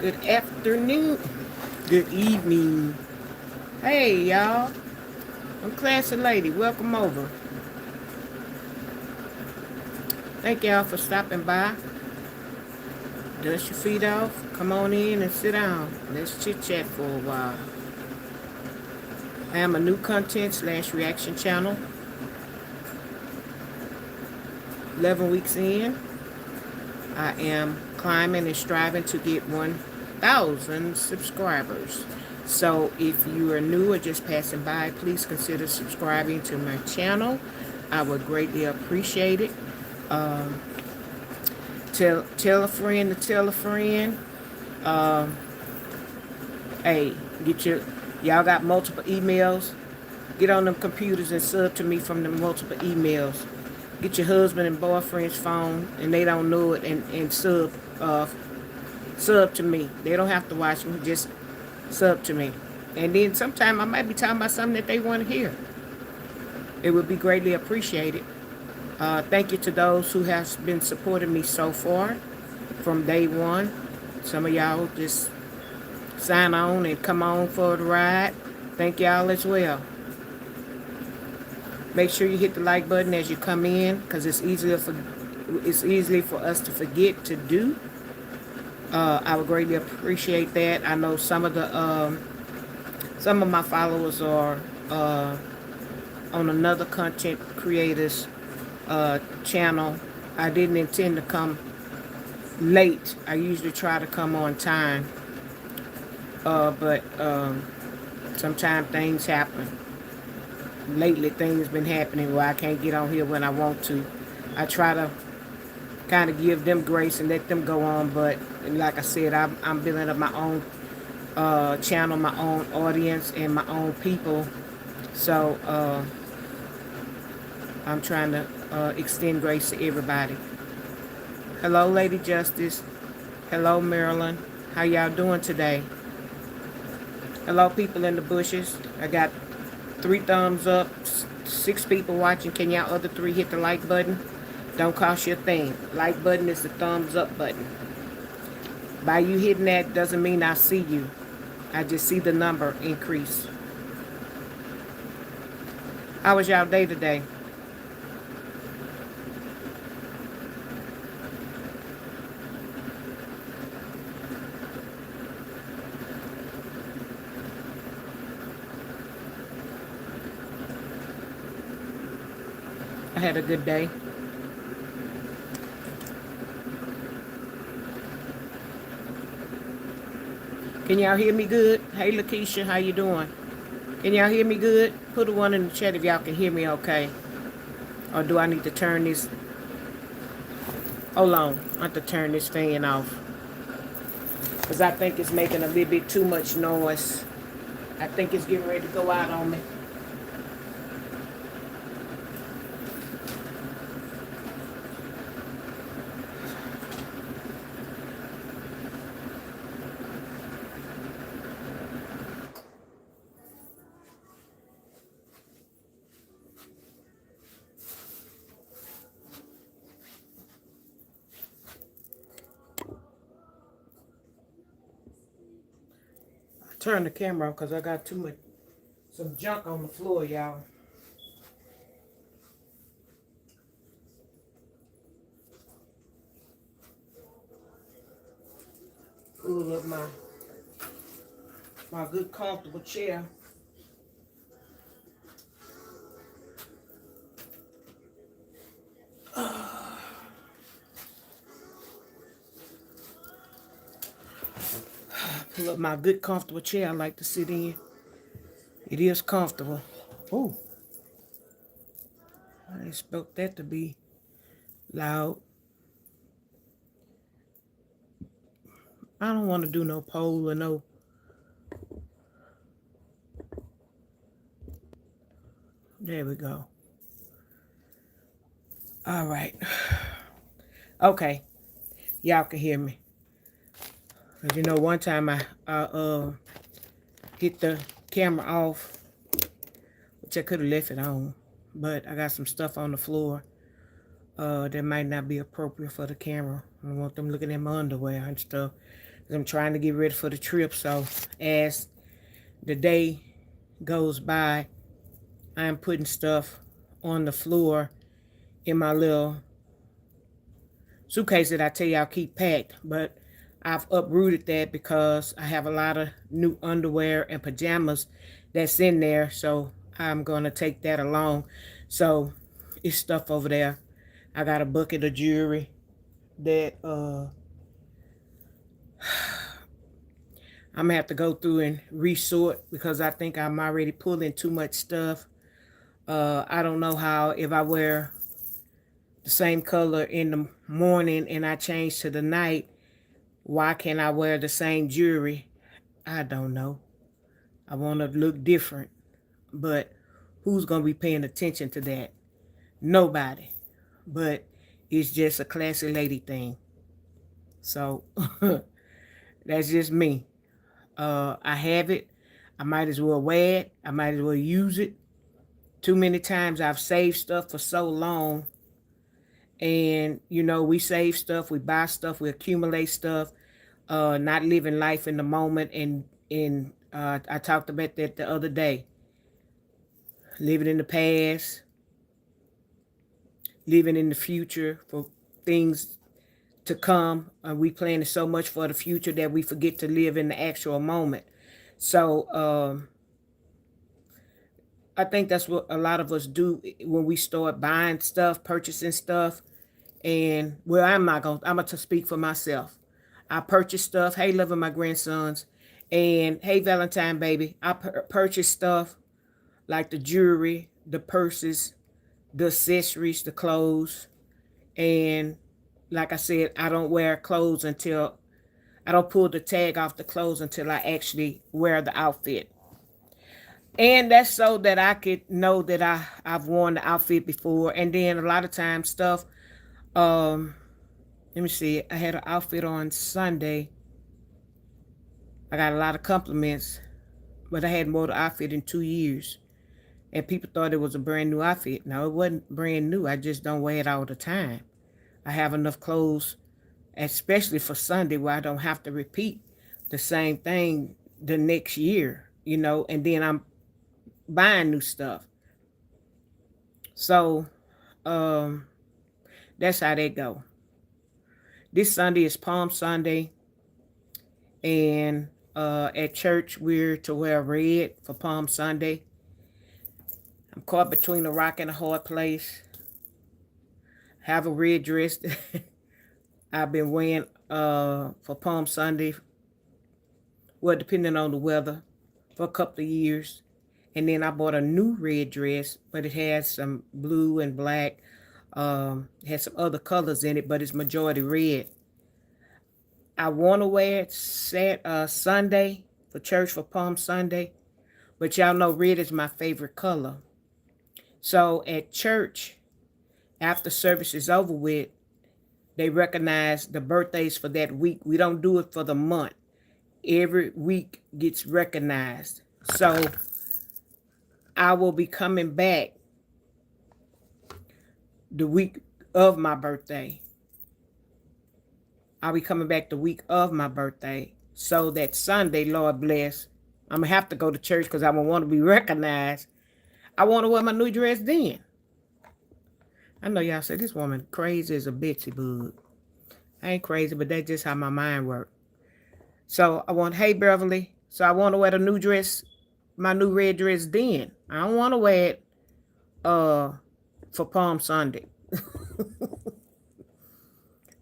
Good afternoon. Good evening. Hey, y'all. I'm Classy Lady. Welcome over. Thank y'all for stopping by. Dust your feet off. Come on in and sit down. Let's chit chat for a while. I am a new content / reaction channel. 11 weeks in. I am climbing and striving to get 1,000 subscribers. So if you are new or just passing by, please consider subscribing to my channel. I would greatly appreciate it. Um, tell a friend to tell a friend. Um, hey, y'all got multiple emails. Get on them computers and sub to me from the multiple emails. Get your husband and boyfriend's phone and they don't know it and sub to me. They don't have to watch me, just sub to me. And then sometime I might be talking about something that they want to hear. It would be greatly appreciated. Thank you to those who have been supporting me so far from day one. Some of y'all just sign on and come on for the ride. Thank y'all as well. Make sure you hit the like button as you come in, because it's easy for us to forget to do. I would greatly appreciate that. I know some of my followers are on another content creators channel. I didn't intend to come late. I usually try to come on time, but sometimes things happen. Lately, things been happening where I can't get on here when I want to. I try to kind of give them grace and let them go on, but like I said, I'm building up my own channel, my own audience, and my own people. So I'm trying to extend grace to everybody. Hello, Lady Justice. Hello, Marilyn. How y'all doing today? Hello, people in the bushes. I got 3 thumbs up, 6 people watching. Can y'all other 3 hit the like button? Don't cost you a thing. Like button is the thumbs up button. By you hitting that doesn't mean I see you. I just see the number increase. How was y'all day today? I had a good day. Can y'all hear me good? Hey, Lakeisha, how you doing? Can y'all hear me good? Put a 1 in the chat if y'all can hear me okay. Or do I need to turn this? Hold on. I have to turn this fan off. Because I think it's making a little bit too much noise. I think it's getting ready to go out on me. Turn the camera off because I got too much some junk on the floor, y'all. Pull up my good comfortable chair. Pull up my good comfortable chair I like to sit in. It is comfortable. Oh, I didn't expect that to be loud. I don't want to do no poll or no. There we go. All right. Okay. Y'all can hear me. Cause you know one time I hit the camera off, which I could have left it on, but I got some stuff on the floor that might not be appropriate for the camera. I don't want them looking at my underwear and stuff. I'm trying to get ready for the trip, so as the day goes by, I'm putting stuff on the floor in my little suitcase that I tell you I'll keep packed, but I've uprooted that because I have a lot of new underwear and pajamas that's in there, so I'm going to take that along. So it's stuff over there. I got a bucket of jewelry that I'm going to have to go through and resort because I think I'm already pulling too much stuff. I don't know how, if I wear the same color in the morning and I change to the night, why can't I wear the same jewelry? I don't know. I want to look different. But who's going to be paying attention to that? Nobody. But it's just a classy lady thing. So that's just me. I have it. I might as well wear it. I might as well use it. Too many times I've saved stuff for so long. And, you know, we save stuff, we buy stuff, we accumulate stuff, not living life in the moment. And I talked about that the other day. Living in the past, living in the future for things to come. We planning so much for the future that we forget to live in the actual moment. So I think that's what a lot of us do when we start buying stuff, purchasing stuff. And well, I'm gonna speak for myself. I purchase stuff. Hey, loving my grandsons, and hey, Valentine baby. I purchase stuff like the jewelry, the purses, the accessories, the clothes, and like I said, I don't wear clothes until I don't pull the tag off the clothes until I actually wear the outfit. And that's so that I could know that I've worn the outfit before. And then a lot of times stuff, let me see, I had an outfit on Sunday. I got a lot of compliments, but I hadn't worn the outfit in 2 years. And people thought it was a brand new outfit. No, it wasn't brand new. I just don't wear it all the time. I have enough clothes, especially for Sunday, where I don't have to repeat the same thing the next year, you know, and then I'm buying new stuff. So that's how that go. This Sunday is Palm Sunday, and at church we're to wear red for Palm Sunday. I'm caught between a rock and a hard place. Have a red dress I've been wearing for Palm Sunday, well, depending on the weather, for a couple of years. And then I bought a new red dress, but it has some blue and black. It has some other colors in it, but it's majority red. I want to wear it Sunday for church for Palm Sunday, but y'all know red is my favorite color. So at church, after service is over with, they recognize the birthdays for that week. We don't do it for the month. Every week gets recognized. So I will be coming back the week of my birthday. I'll be coming back the week of my birthday. So that Sunday, Lord bless, I'm going to have to go to church because I don't want to be recognized. I want to wear my new dress then. I know y'all say this woman crazy as a Bitsy bug. I ain't crazy, but that's just how my mind works. So I want, hey Beverly, so I want to wear the new dress, my new red dress then. I don't want to wear it for Palm Sunday.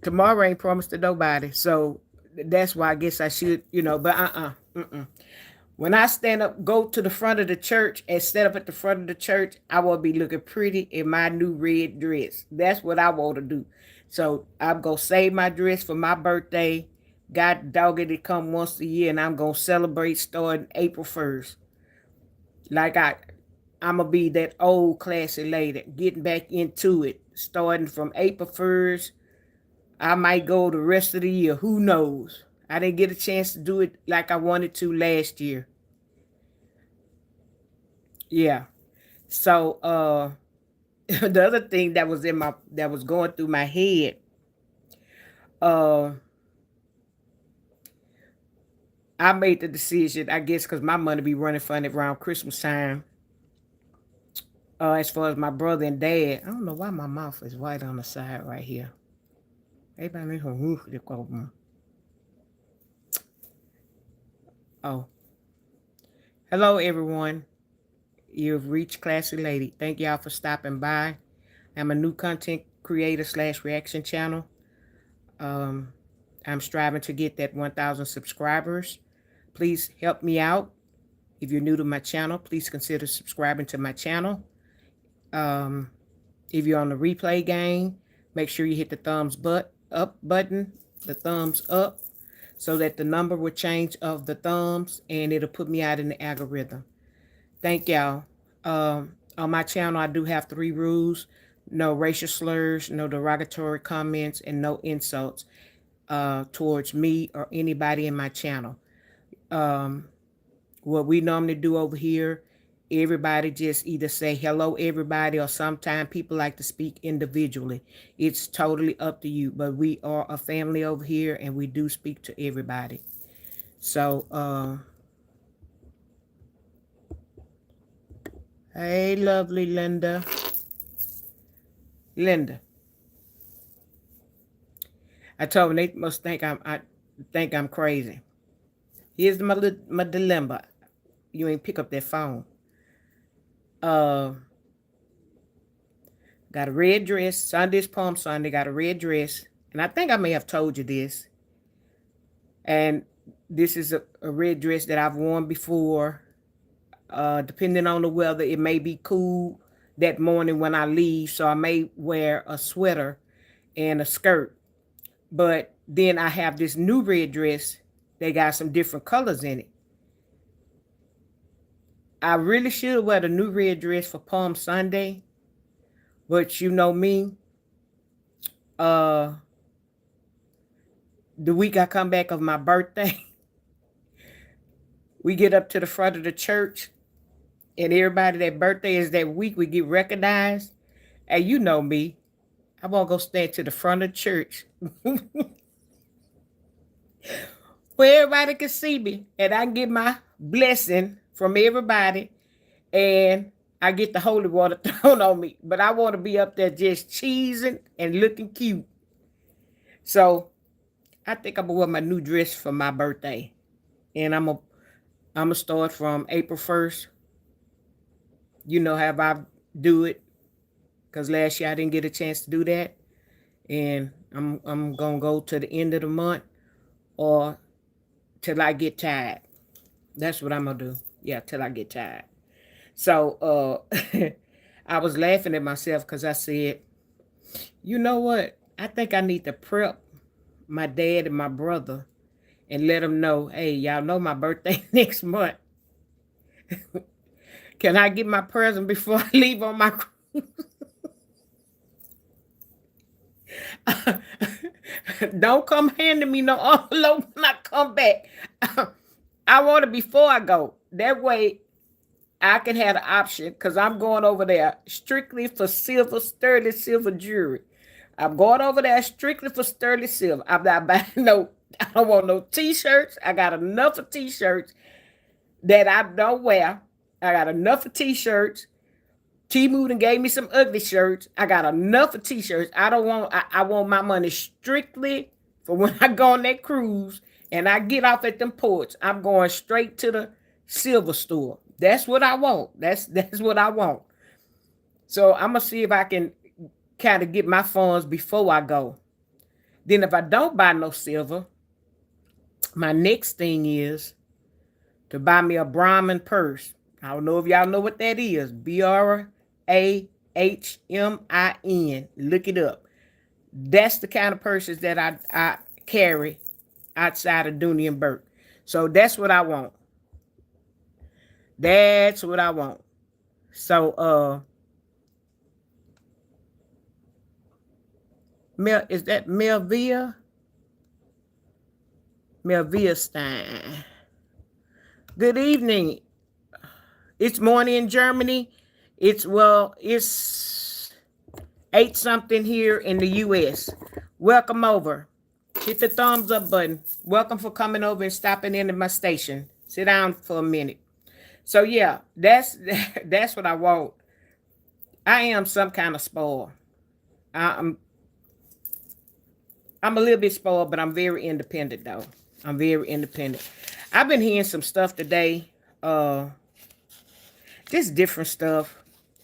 Tomorrow ain't promised to nobody. So that's why I guess I should, but when I stand up, go to the front of the church and stand up at the front of the church, I will be looking pretty in my new red dress. That's what I want to do. So I'm going to save my dress for my birthday. God dog it come once a year, and I'm going to celebrate starting April 1st. Like I'm going to be that old classy lady, getting back into it, starting from April 1st. I might go the rest of the year. Who knows? I didn't get a chance to do it like I wanted to last year. Yeah. So the other thing that was going through my head, I made the decision, I guess, because my money be running funny around Christmas time. As far as my brother and dad, I don't know why my mouth is white on the side right here. Oh, hello everyone. You've reached Classy Lady. Thank y'all for stopping by. I'm a new content creator / reaction channel. I'm striving to get that 1,000 subscribers. Please help me out. If you're new to my channel, please consider subscribing to my channel. If you're on the replay game, make sure you hit the thumbs up button, the thumbs up, so that the number will change of the thumbs and it'll put me out in the algorithm. Thank y'all. On my channel, I do have 3 rules: no racial slurs, no derogatory comments, and no insults towards me or anybody in my channel. What we normally do over here, everybody just either say hello everybody, or sometimes people like to speak individually. It's totally up to you, but we are a family over here and we do speak to everybody. So hey lovely Linda. I told them they must think I'm crazy. Here's my dilemma. You ain't pick up that phone. Got a red dress. Sunday's Palm Sunday. Got a red dress. And I think I may have told you this. And this is a red dress that I've worn before. Depending on the weather, it may be cool that morning when I leave. So I may wear a sweater and a skirt. But then I have this new red dress. They got some different colors in it. I really should wear the new red dress for Palm Sunday. But you know me, the week I come back of my birthday, we get up to the front of the church, and everybody that birthday is that week, we get recognized. And you know me, I won't go stand to the front of the church where everybody can see me, and I get my blessing from everybody, and I get the holy water thrown on me. But I want to be up there just cheesing and looking cute. So I think I'm going to wear my new dress for my birthday. And I'm going to start from April 1st. You know how I do it, because last year I didn't get a chance to do that. And I'm going to go to the end of the month or till I get tired. That's what I'm going to do. Yeah, till I get tired. So I was laughing at myself because I said, you know what? I think I need to prep my dad and my brother and let them know, hey, y'all know my birthday next month. Can I get my present before I leave on my cruise? Don't come handing me no envelope when I come back. I want it before I go. That way I can have the option, because I'm going over there strictly for sterling silver jewelry. I'm going over there strictly for sterling silver. I'm not buying I don't want no t-shirts. I got enough of t-shirts. that I don't wear. I got enough of t-shirts. T-Moved and gave me some ugly shirts. I got enough of t-shirts. I want my money strictly for when I go on that cruise and I get off at them ports. I'm going straight to the silver store. That's what I want. That's what I want. So I'm gonna see if I can kind of get my funds before I go. Then if I don't buy no silver, my next thing is to buy me a Brahmin purse. I don't know if y'all know what that is. Brahmin. Look it up. That's the kind of purses that I carry outside of Dooney and Burke. So that's what I want. That's what I want. So is that Melvia? Melvia Stein. Good evening. It's morning in Germany. It's 8 something here in the US. Welcome over. Hit the thumbs up button. Welcome for coming over and stopping into my station. Sit down for a minute. So yeah, that's what I want. I am some kind of spoiled. I'm a little bit spoiled, but I'm very independent though. I'm very independent. I've been hearing some stuff today. Just different stuff.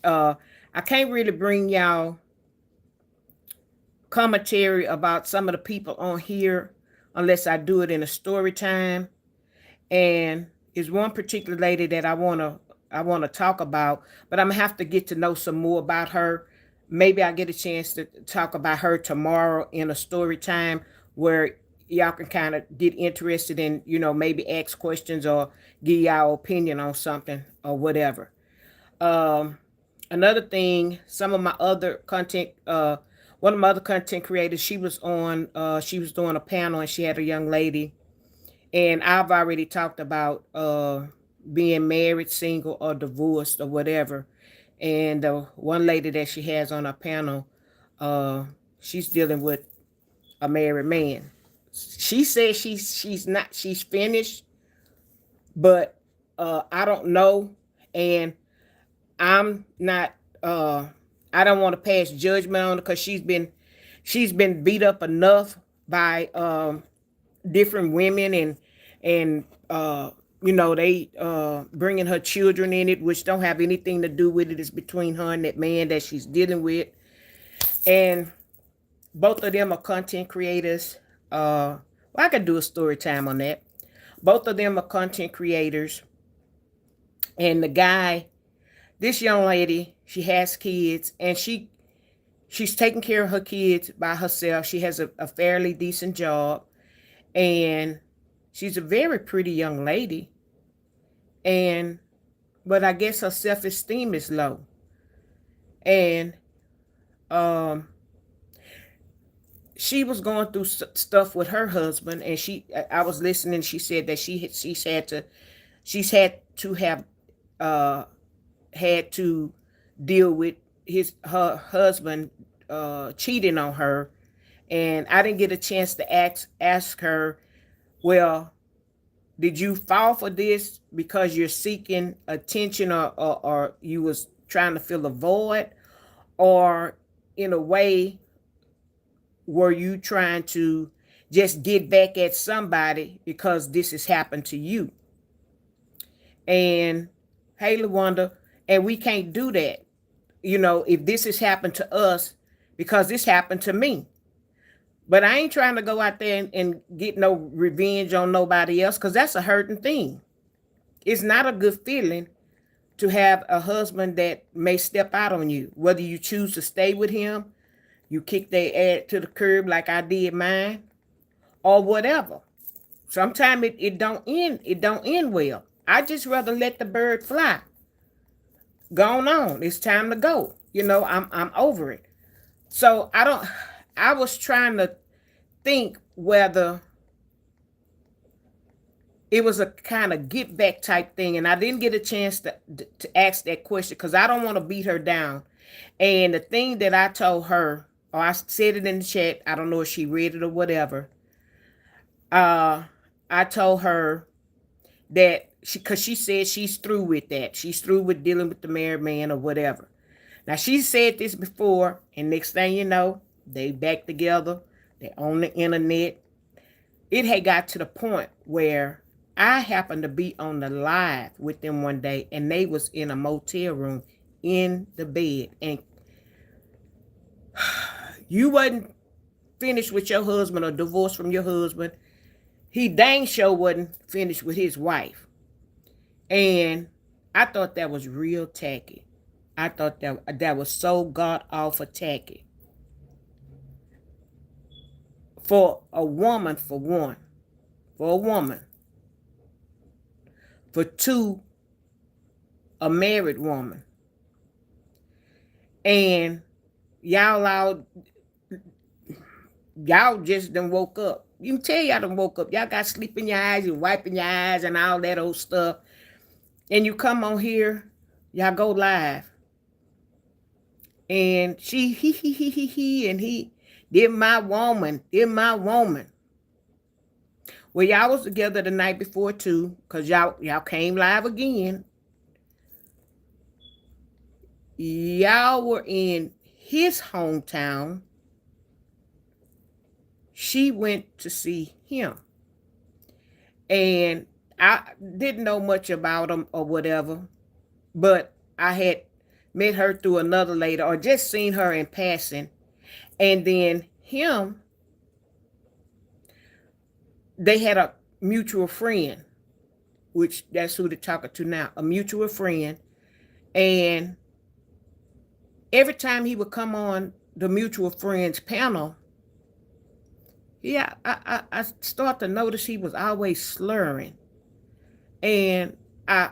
I can't really bring y'all commentary about some of the people on here unless I do it in a story time. And there's one particular lady that I wanna talk about, but I'm gonna have to get to know some more about her. Maybe I get a chance to talk about her tomorrow in a story time where y'all can kind of get interested in, maybe ask questions or give y'all opinion on something or whatever. Another thing, some of my other content, one of my other content creators, she was doing a panel and she had a young lady, and I've already talked about being married, single, or divorced or whatever. And one lady that she has on her panel, she's dealing with a married man. She says she's finished, but I don't know, and I'm not. I don't want to pass judgment on her because she's been beat up enough by different women, and they bringing her children in it, which don't have anything to do with it. It's between her and that man that she's dealing with, and both of them are content creators. Well, I could do a story time on that. Both of them are content creators, and the guy, this young lady, she has kids, and she's taking care of her kids by herself. She has a fairly decent job, and she's a very pretty young lady, but I guess her self-esteem is low. And she was going through stuff with her husband, and I was listening. She said that she's had to deal with her husband cheating on her, and I didn't get a chance to ask her, well, did you fall for this because you're seeking attention, or you was trying to fill a void, or in a way were you trying to just get back at somebody because this has happened to you? And hey, LaWanda, and we can't do that. If this has happened to us, because this happened to me. But I ain't trying to go out there and get no revenge on nobody else, because that's a hurting thing. It's not a good feeling to have a husband that may step out on you, whether you choose to stay with him, you kick their ass to the curb like I did mine, or whatever. Sometimes it don't end well. I just rather let the bird fly. Going on. It's time to go. I'm over it. So I was trying to think whether it was a kind of get back type thing, and I didn't get a chance to ask that question because I don't want to beat her down. And the thing that I told her, or I said it in the chat, I don't know if she read it or whatever. I told her that because she said she's through with that. She's through with dealing with the married man or whatever. Now she said this before, and next thing you know, they back together. They on the internet. It had got to the point where I happened to be on the live with them one day, and they was in a motel room in the bed, and you wasn't finished with your husband or divorced from your husband. He dang sure wasn't finished with his wife. And I thought that was real tacky. I thought that was so god awful tacky. For a woman, for one. For a woman. For two, a married woman. And y'all just done woke up. You can tell y'all done woke up. Y'all got sleep in your eyes, you wiping your eyes and all that old stuff. And you come on here, y'all go live. And she, he, and he, they're my woman. They're my woman. Well, y'all was together the night before too, because y'all came live again. Y'all were in his hometown. She went to see him. And I didn't know much about him or whatever, but I had met her through another lady or just seen her in passing. And then him, they had a mutual friend, which that's who they're talking to now, a mutual friend. And every time he would come on the mutual friends panel, yeah, I start to notice he was always slurring. And I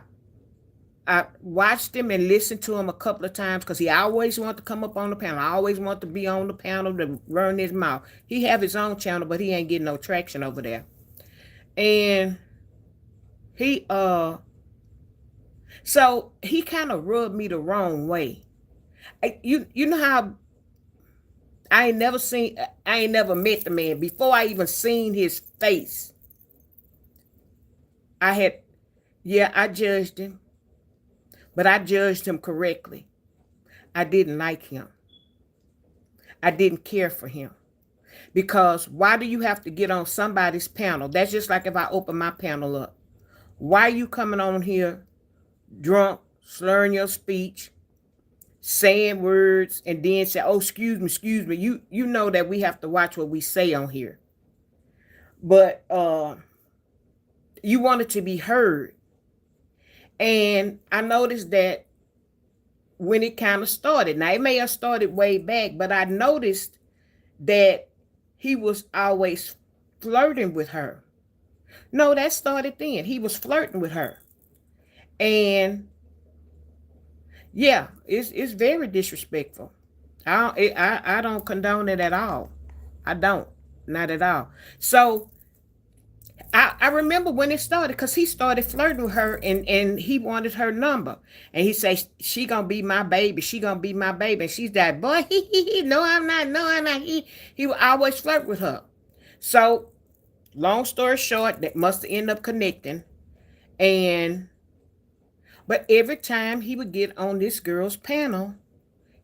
watched him and listened to him a couple of times because he always wanted to come up on the panel. I always want to be on the panel to run his mouth. He have his own channel, but he ain't getting no traction over there. And he so he kind of rubbed me the wrong way. You know how I ain't never met the man before I even seen his face. I judged him, but I judged him correctly. I didn't like him. I didn't care for him. Because why do you have to get on somebody's panel? That's just like if I open my panel up. Why are you coming on here drunk, slurring your speech, saying words, and then say, oh, excuse me. You know that we have to watch what we say on here. But you wanted to be heard. And I noticed that when it kind of started, now it may have started way back, but I noticed that he was always flirting with her. No, that started then. He was flirting with her. And yeah, it's very disrespectful. I don't condone it at all. I don't. Not at all. So I remember when it started because he started flirting with her and he wanted her number. And he said, she gonna be my baby. She gonna be my baby. And she's that, boy, no, I'm not. No, I'm not. He would always flirt with her. So long story short, that must have ended up connecting. But every time he would get on this girl's panel,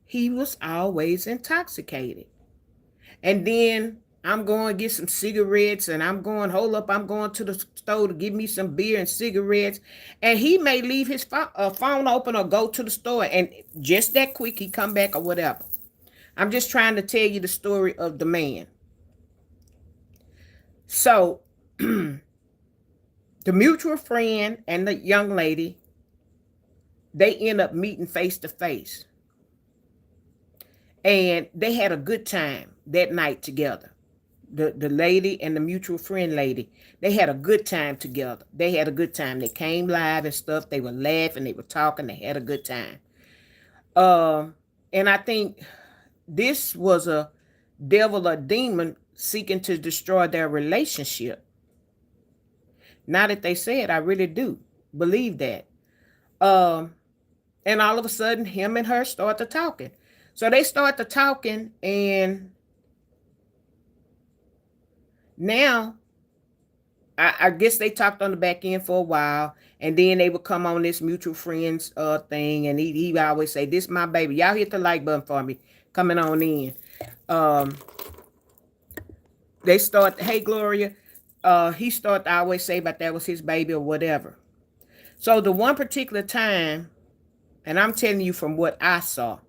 he was always intoxicated. And then I'm going to get some cigarettes and I'm going to the store to give me some beer and cigarettes. And he may leave his phone open or go to the store and just that quick he come back or whatever. I'm just trying to tell you the story of the man. So the mutual friend and the young lady, they end up meeting face to face. And they had a good time that night together. The lady and the mutual friend lady, they had a good time together. They had a good time. They came live and stuff. They were laughing. They were talking. They had a good time. And I think this was a devil or demon seeking to destroy their relationship. Now that they say it, I really do believe that. And all of a sudden, him and her start to talking. So they start to talking, and now I guess they talked on the back end for a while, and then they would come on this mutual friends thing, and he would always say, "This my baby. Y'all hit the like button for me. Coming on in." Um, they start, "Hey Gloria," he started to always say about that was his baby or whatever. So the one particular time, and I'm telling you from what I saw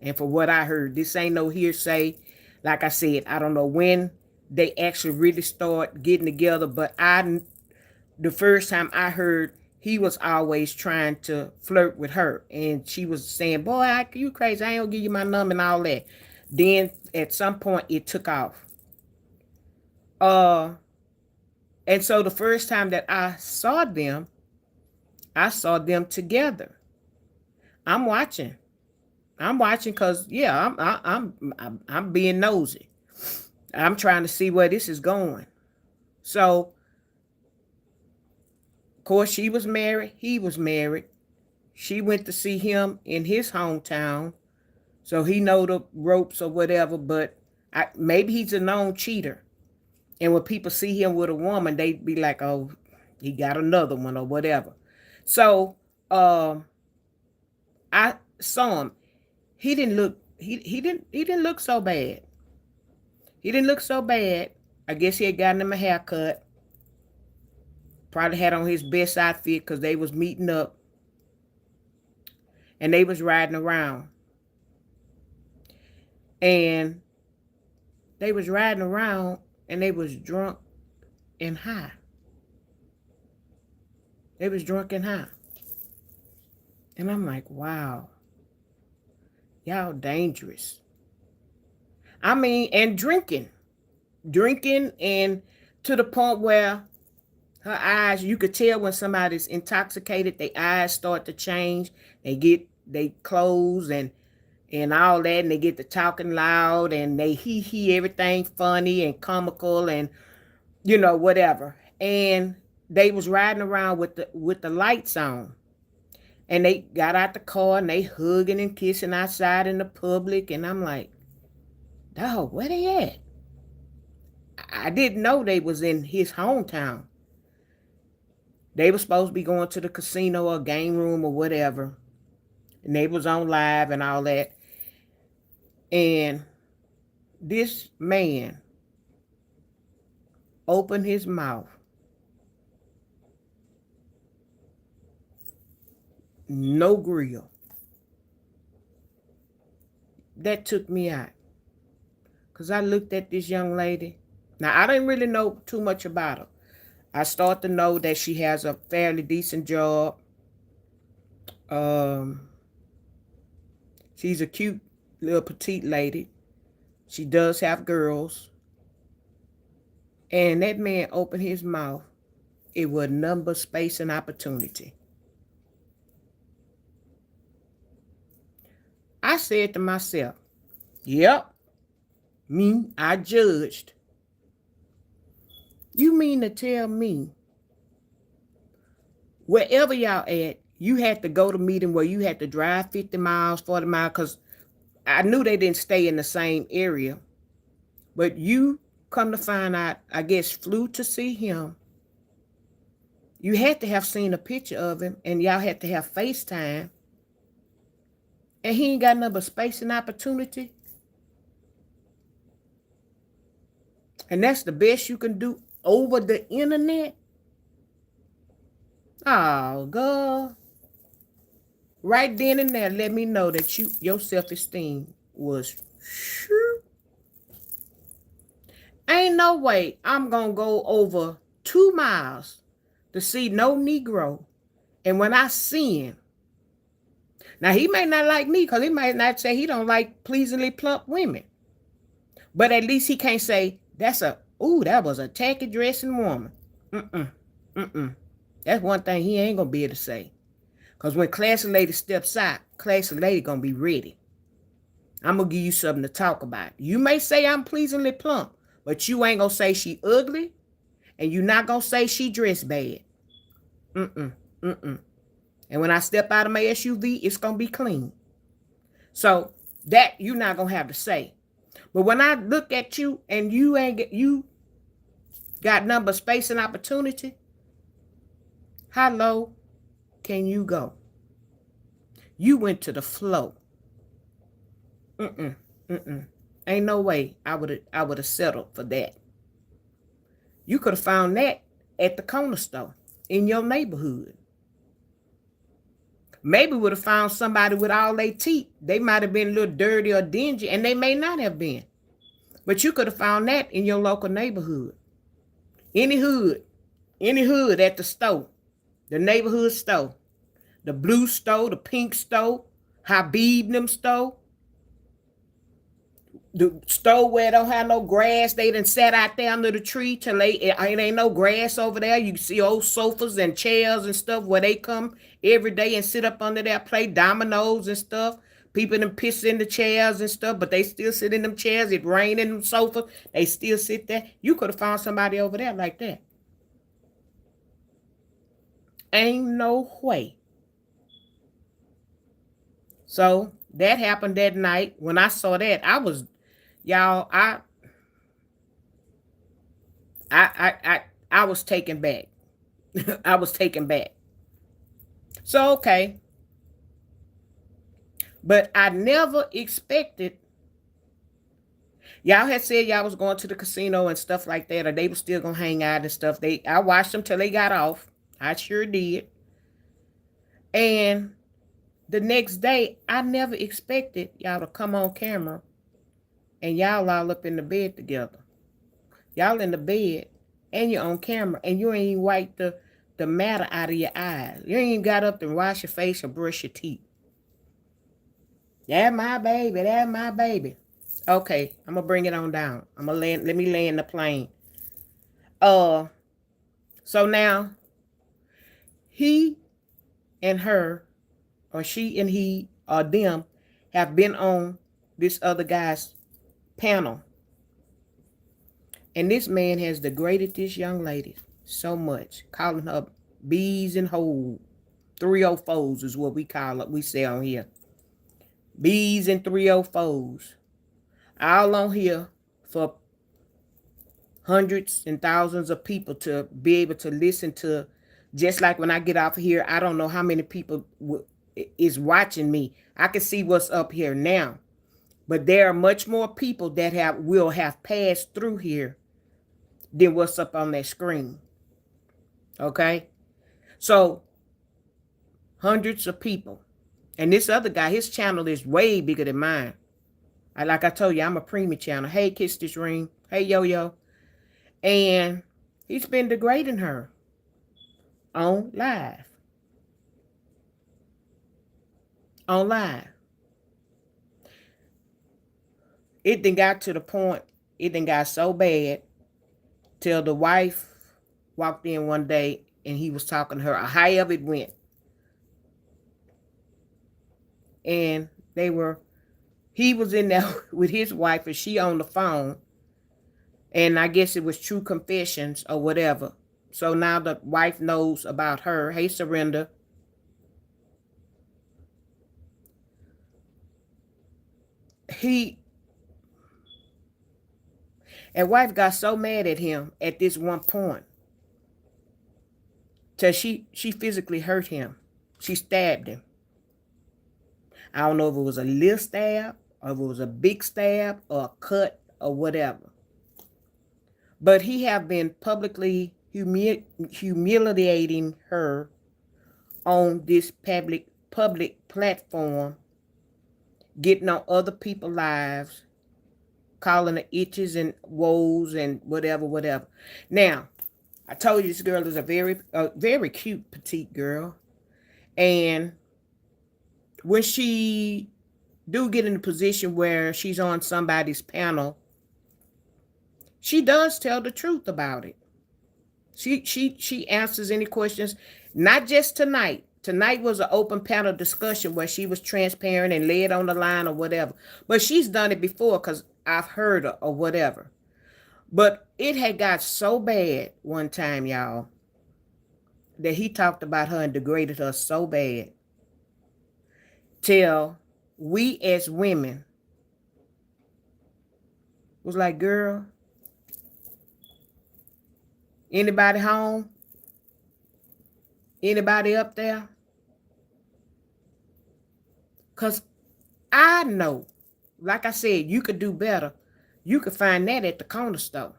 and from what I heard, this ain't no hearsay. Like I said, I don't know when they actually really start getting together, but the first time I heard he was always trying to flirt with her, and she was saying, "Boy, you crazy, I ain't gonna give you my number," and all that. Then at some point it took off. uh and so the first time that I saw them together. I'm watching. I'm watching because yeah, I'm being nosy. I'm trying to see where this is going. So of course she was married, he was married. She went to see him in his hometown, so he know the ropes or whatever. But maybe he's a known cheater, and when people see him with a woman, they be like, "Oh, he got another one" or whatever. So I saw him. He didn't look so bad. He didn't look so bad. I guess he had gotten him a haircut. Probably had on his best outfit because they was meeting up and they was riding around. And they was riding around and they was drunk and high. They was drunk and high. And I'm like, wow, y'all dangerous. I mean, and drinking, and to the point where her eyes, you could tell when somebody's intoxicated, their eyes start to change. They close and all that, and they get to talking loud, and they he everything funny and comical, and whatever. And they was riding around with the lights on, and they got out the car and they hugging and kissing outside in the public, and I'm like, dog, where they at? I didn't know they was in his hometown. They were supposed to be going to the casino or game room or whatever, and they was on live and all that. And this man opened his mouth. No grill. That took me out. Because I looked at this young lady. Now, I didn't really know too much about her. I start to know that she has a fairly decent job. She's a cute little petite lady. She does have girls. And that man opened his mouth. It was number, space, and opportunity. I said to myself, yep, me, I judged. You mean to tell me wherever y'all at, you had to go to meeting where you had to drive 50 miles, 40 miles, because I knew they didn't stay in the same area. But you come to find out, I guess, flew to see him. You had to have seen a picture of him, and y'all had to have FaceTime. And he ain't got nothing but space and opportunity. And that's the best you can do over the internet. Oh, God. Right then and there, let me know that your self-esteem was sure. Ain't no way I'm going to go over 2 miles to see no Negro. And when I see him, now he may not like me because he might not say he don't like pleasingly plump women. But at least he can't say, that was a tacky dressing woman. That's one thing he ain't going to be able to say. Because when classy lady steps out, classy lady going to be ready. I'm going to give you something to talk about. You may say I'm pleasingly plump, but you ain't going to say she ugly, and you not going to say she dressed bad. And when I step out of my SUV, it's going to be clean. So that you're not going to have to say. But when I look at you and you got nothing but space and opportunity, how low can you go? You went to the flow. Mm-mm, mm-mm. Ain't no way I would have settled for that. You could have found that at the corner store in your neighborhood. Maybe would have found somebody with all their teeth. They might have been a little dirty or dingy, and they may not have been. But you could have found that in your local neighborhood. Any hood, any hood at the store, the neighborhood store, the blue store, the pink store, Habib them store, the store where don't have no grass. They done sat out there under the tree till it ain't no grass over there. You see old sofas and chairs and stuff where they come every day and sit up under there, play dominoes and stuff. People them piss in the chairs and stuff, but they still sit in them chairs. It rain in them sofas. They still sit there. You could have found somebody over there like that. Ain't no way. So that happened that night. When I saw that, I was, y'all, I was taken back. I was taken back. So okay, but I never expected. Y'all had said y'all was going to the casino and stuff like that, or they were still gonna hang out and stuff. I watched them till they got off. I sure did. And the next day, I never expected y'all to come on camera and y'all all up in the bed together. Y'all in the bed and you're on camera and you ain't even wiped the matter out of your eyes. You ain't even got up to wash your face or brush your teeth. That's my baby. That's my baby. Okay, I'm gonna bring it on down. Let me land the plane. So now he and her, or she and he, or them, have been on this other guy's panel. And this man has degraded this young lady so much, calling her bees and hoes. 304s is what we call it. We say on here. Bees and 304s. All on here for hundreds and thousands of people to be able to listen to. Just like when I get off of here, I don't know how many people is watching me. I can see what's up here now. But there are much more people that will have passed through here than what's up on that screen. Okay? So, hundreds of people. And this other guy, his channel is way bigger than mine. Like I told you, I'm a premium channel. Hey, Kiss This Ring. Hey, Yo-Yo. And he's been degrading her on live. On live. It then got to the point, it then got so bad till the wife walked in one day and he was talking to her, however it went. And he was in there with his wife and she on the phone. And I guess it was true confessions or whatever. So now the wife knows about her. Hey, Surrender. And wife got so mad at him at this one point till she physically hurt him. She stabbed him. I don't know if it was a little stab or if it was a big stab or a cut or whatever. But he have been publicly humiliating her on this public platform, getting on other people's lives, calling her itches and woes and whatever. Now, I told you this girl is a very cute petite girl. And when she do get in a position where she's on somebody's panel, she does tell the truth about it. She answers any questions, not just tonight. Tonight was an open panel discussion where she was transparent and laid on the line or whatever. But she's done it before because I've heard her or whatever. But it had got so bad one time, y'all, that he talked about her and degraded her so bad till we as women was like, girl, Anybody home? Anybody up there? Because I know, like I said, you could do better. You could find that at the corner store.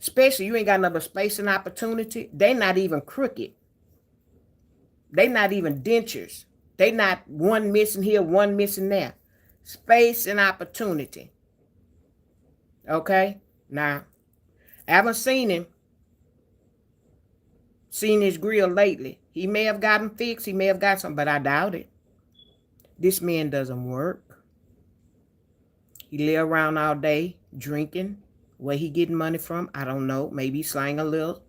Especially you ain't got another space and opportunity. They not even crooked. They not even dentures. They not one missing here, one missing there. Space and opportunity. Okay? Now, I haven't seen his grill lately. He may have gotten fixed. He may have got something, but I doubt it. This man doesn't work. He lay around all day drinking. Where he getting money from, I don't know. Maybe slang a little,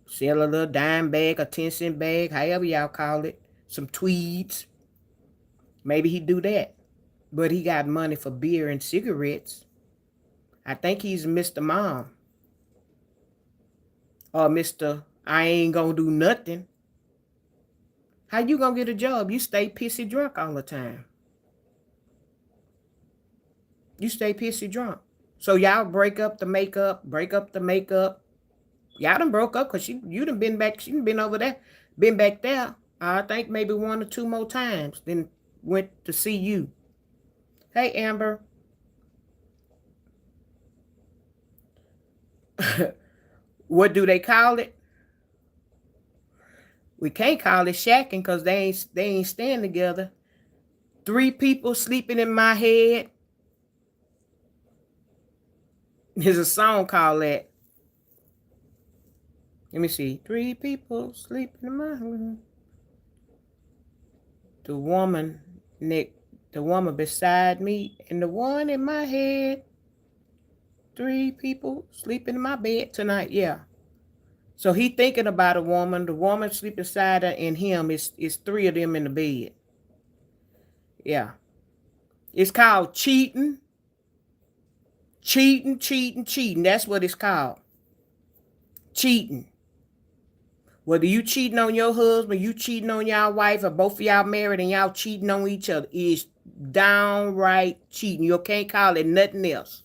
sell a little dime bag, a 10-cent bag, however y'all call it. Some tweeds. Maybe he do that. But he got money for beer and cigarettes. I think he's Mr. Mom. Or Mr. I ain't gonna do nothing. How you gonna get a job? You stay pissy drunk all the time. You stay pissy drunk. So y'all break up the makeup. Y'all done broke up because you done been back. She done been over there. Been back there. I think maybe 1 or 2 more times. Then went to see you. Hey, Amber. What do they call it? We can't call it shacking because they ain't staying together. 3 people sleeping in my head. There's a song called that. Let me see. 3 people sleeping in my head. The woman beside me and the one in my head. 3 people sleeping in my bed tonight. Yeah. So he thinking about a woman. The woman sleeping beside her and him. It's 3 of them in the bed. Yeah. It's called cheating. Cheating. That's what it's called. Cheating. Whether you cheating on your husband, you cheating on your wife, or both of y'all married and y'all cheating on each other, is downright cheating. You can't call it nothing else.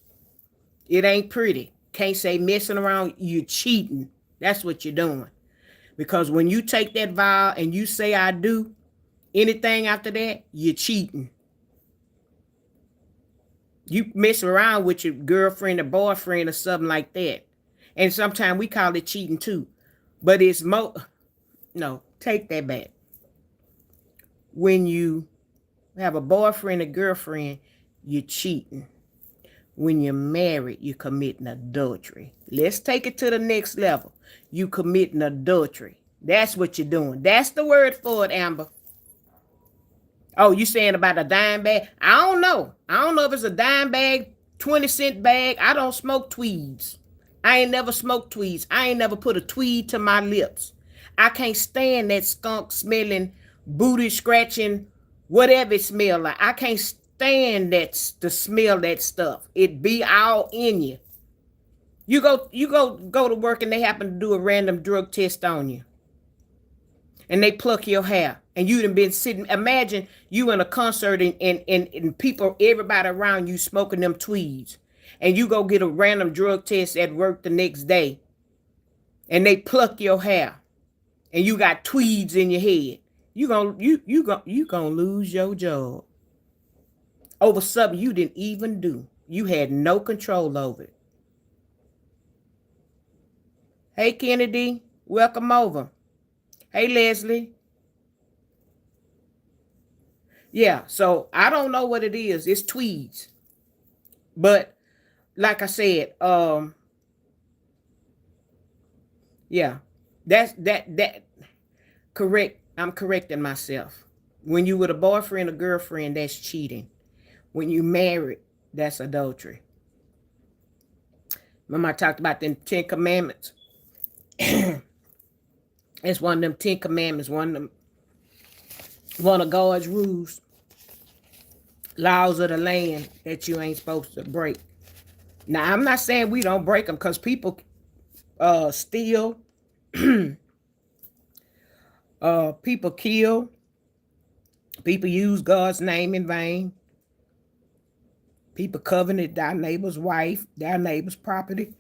It ain't pretty. Can't say messing around. You're cheating. That's what you're doing. Because when you take that vow and you say I do, anything after that, you're cheating. You mess around with your girlfriend or boyfriend or something like that. And sometimes we call it cheating too. But it's no, take that back. When you have a boyfriend or girlfriend, you're cheating. When you're married, you're committing adultery. Let's take it to the next level. You committing adultery. That's what you're doing. That's the word for it, Amber. Oh, you saying about a dime bag? I don't know. I don't know if it's a dime bag, 20-cent bag. I don't smoke tweeds. I ain't never smoked tweeds. I ain't never put a tweed to my lips. I can't stand that skunk smelling, booty scratching, whatever it smell like. I can't stand that to smell that stuff. It be all in you. You go to work and they happen to do a random drug test on you. And they pluck your hair. And you done been sitting. Imagine you in a concert and people, everybody around you smoking them tweeds. And you go get a random drug test at work the next day. And they pluck your hair. And you got tweeds in your head. You gonna lose your job. Over something you didn't even do. You had no control over it. Hey, Kennedy. Welcome over. Hey, Leslie. Yeah, so I don't know what it is. It's tweeds. But like I said, yeah, that correct. I'm correcting myself. When you with a boyfriend or girlfriend, that's cheating. When you married, that's adultery. Remember I talked about them 10 commandments. It's one of them 10 commandments, one of God's rules, laws of the land that you ain't supposed to break. Now, I'm not saying we don't break them because people steal, people kill, people use God's name in vain, people covenant their neighbor's wife, their neighbor's property.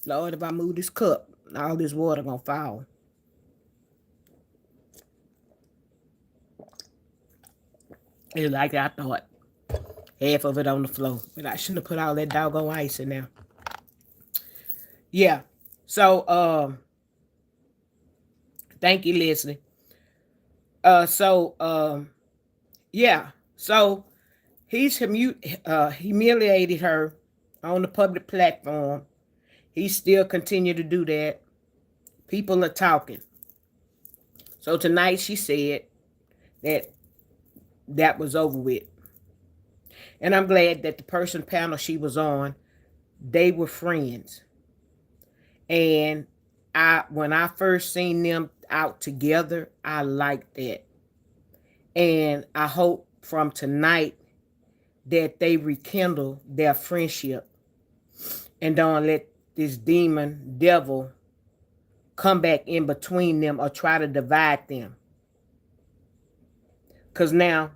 Lord, if I move this cup, all this water gonna fall. It's like I thought. Half of it on the floor. But I shouldn't have put all that doggone ice in there. Yeah. So thank you, Leslie. Yeah. So he's humiliated her on the public platform. He still continue to do that. People are talking. So tonight she said that was over with. And I'm glad that the person panel she was on, they were friends. And when I first seen them out together, I liked that. And I hope from tonight that they rekindle their friendship and don't let this demon devil come back in between them or try to divide them. Because now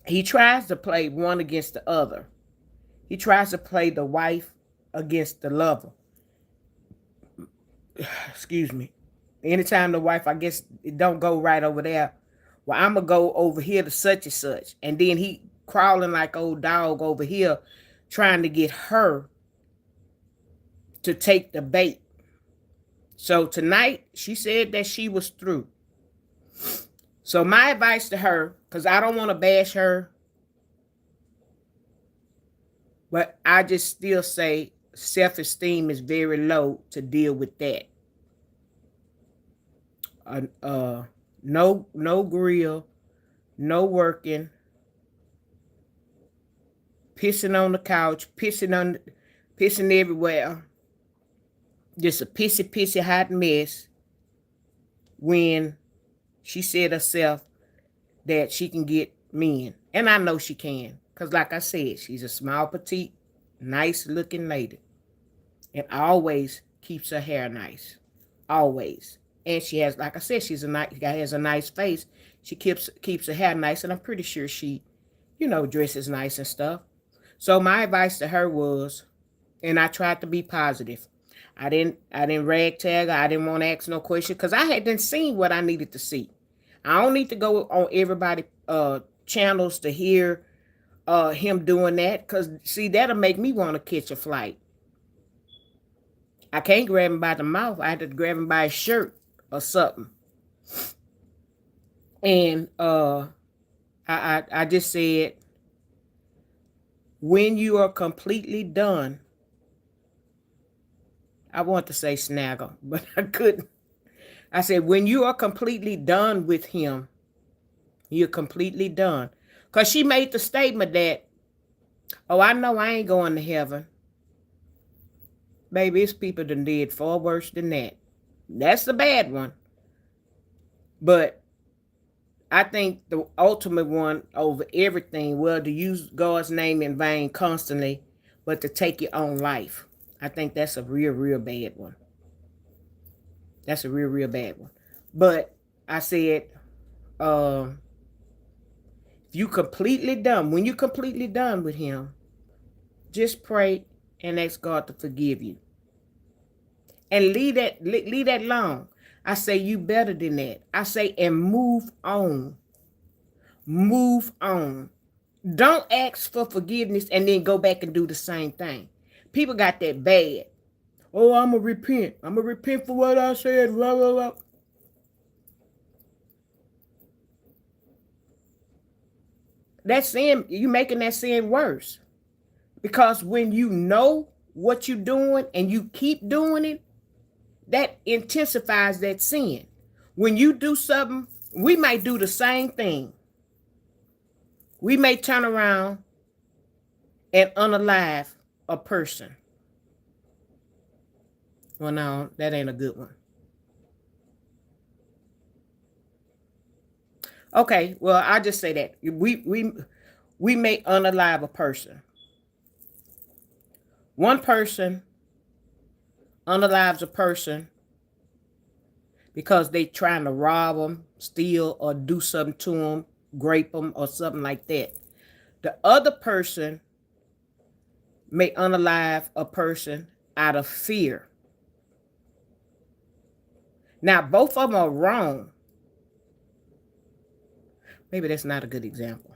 he tries to play one against the other. He tries to play the wife against the lover. Excuse me. Anytime the wife, I guess, it don't go right over there. Well, I'm going to go over here to such and such. And then he crawling like old dog over here trying to get her to take the bait. So tonight, she said that she was through. So my advice to her, because I don't want to bash her, but I just still say self-esteem is very low to deal with that. No grill, no working, pissing on the couch, pissing everywhere. Just a pissy hot mess. When she said herself that she can get men, and I know she can, because like I said, she's a small, petite, nice looking lady, and always keeps her hair nice, always. And she has, like I said, has a nice face. She keeps her hair nice, and I'm pretty sure she, dresses nice and stuff. So my advice to her was, and I tried to be positive. I didn't ragtag her. I didn't want to ask no question because I hadn't seen what I needed to see. I don't need to go on everybody channels to hear him doing that, because see, that'll make me want to catch a flight. I can't grab him by the mouth. I had to grab him by his shirt or something. And I just said, when you are completely done, I want to say snaggle, but I couldn't. I said, when you are completely done with him, you're completely done. Because she made the statement that, oh, I know I ain't going to heaven. Baby, it's people that did far worse than that. That's the bad one. But I think the ultimate one over everything, well, to use God's name in vain constantly, but to take your own life. I think that's a real bad one. That's a real bad one. But I said, if you completely done, when you're completely done with him, just pray and ask God to forgive you. And leave that alone. I say, you better than that. I say, and move on. Move on. Don't ask for forgiveness and then go back and do the same thing. People got that bad. Oh, I'm going to repent. I'm going to repent for what I said. Blah, blah, blah. That sin, you making that sin worse. Because when you know what you're doing and you keep doing it, that intensifies that sin. When you do something, we might do the same thing. We may turn around and unalive a person. Well, no, that ain't a good one. Okay, well, I just say that. We may unalive a person. One person unalives a person because they trying to rob them, steal, or do something to them, grape them, or something like that. The other person may unalive a person out of fear. Now, both of them are wrong. Maybe that's not a good example.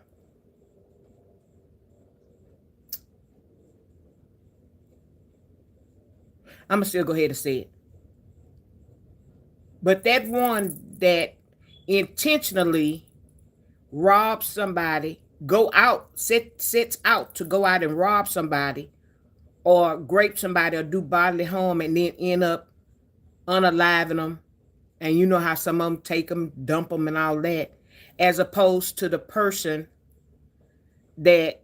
I'm going to still go ahead and say it. But that one that intentionally robs somebody, sets out to go out and rob somebody or grape somebody or do bodily harm and then end up unaliving them. And you know how some of them take them, dump them and all that. As opposed to the person that,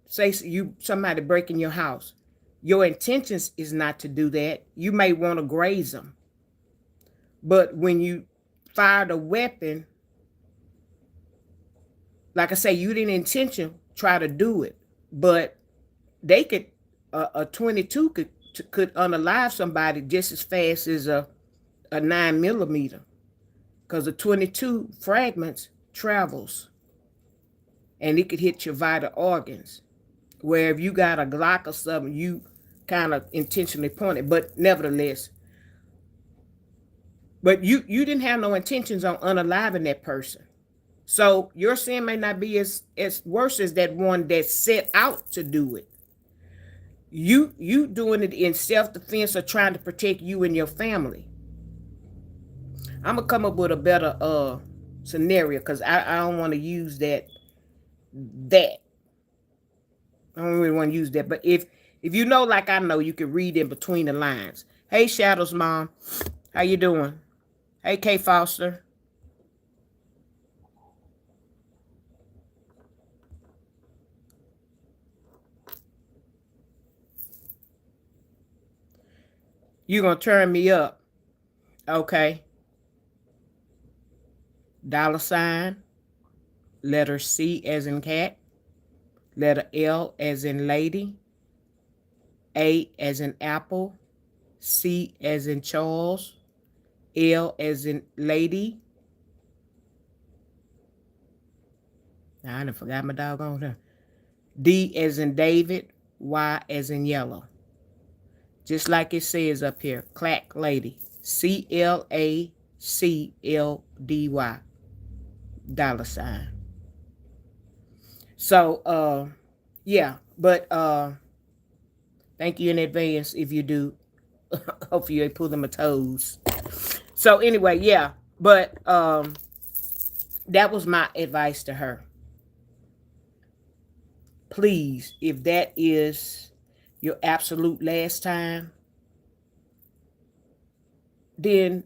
say somebody breaking your house. Your intentions is not to do that. You may want to graze them. But when you fired a weapon, like I say, you didn't intention try to do it. But they could, a 22 could unalive somebody just as fast as a 9mm. Because the 22 fragments travels. And it could hit your vital organs. Where if you got a Glock or something, you kind of intentionally point it. But nevertheless, but you didn't have no intentions on unaliving that person. So your sin may not be as worse as that one that set out to do it. You doing it in self-defense or trying to protect you and your family. I'm gonna come up with a better scenario because I don't want to use that. I don't really want to use that. But if you know, like I know, you can read in between the lines. Hey, Shadows Mom. How you doing? Hey, K Foster. You gonna turn me up. Okay. $, letter C as in cat, letter L as in lady, A as in apple, C as in Charles, L as in lady. Now I done forgot my doggone her. D as in David, Y as in yellow. Just like it says up here, clack lady. CLACLDY. $. So yeah, but thank you in advance if you do. Hopefully you ain't pulling my toes. So anyway, yeah, but that was my advice to her. Please, if that is your absolute last time, then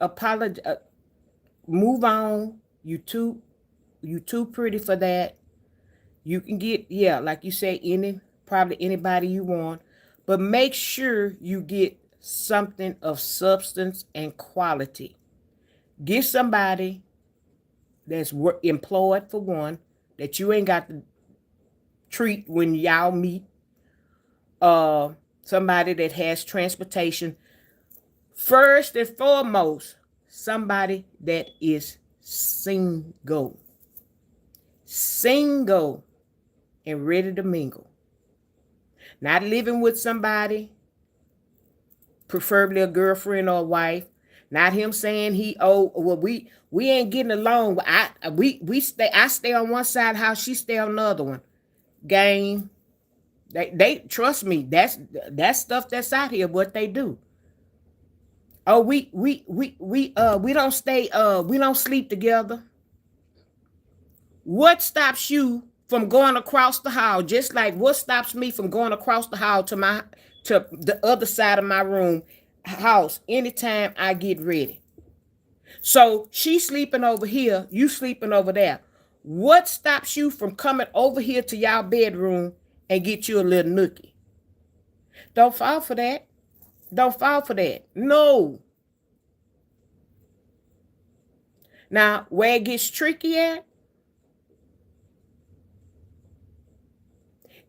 apologize. Move on. You too pretty for that. You can get, yeah, like you say, probably anybody you want, but make sure you get something of substance and quality. Get somebody that's employed for one, that you ain't got to treat when y'all meet. Somebody that has transportation. First and foremost, somebody that is single and ready to mingle. Not living with somebody, preferably a girlfriend or a wife. Not him saying we ain't getting along. I stay on one side of the house, she stay on the other one. Game. They trust me. That's stuff that's out here, what they do. Oh, we don't stay, we don't sleep together. What stops you from going across the hall? Just like what stops me from going across the hall to the other side of my room house anytime I get ready. So she's sleeping over here, you sleeping over there. What stops you from coming over here to y'all bedroom and get you a little nookie? Don't fall for that. Don't fall for that. No. Now, where it gets tricky at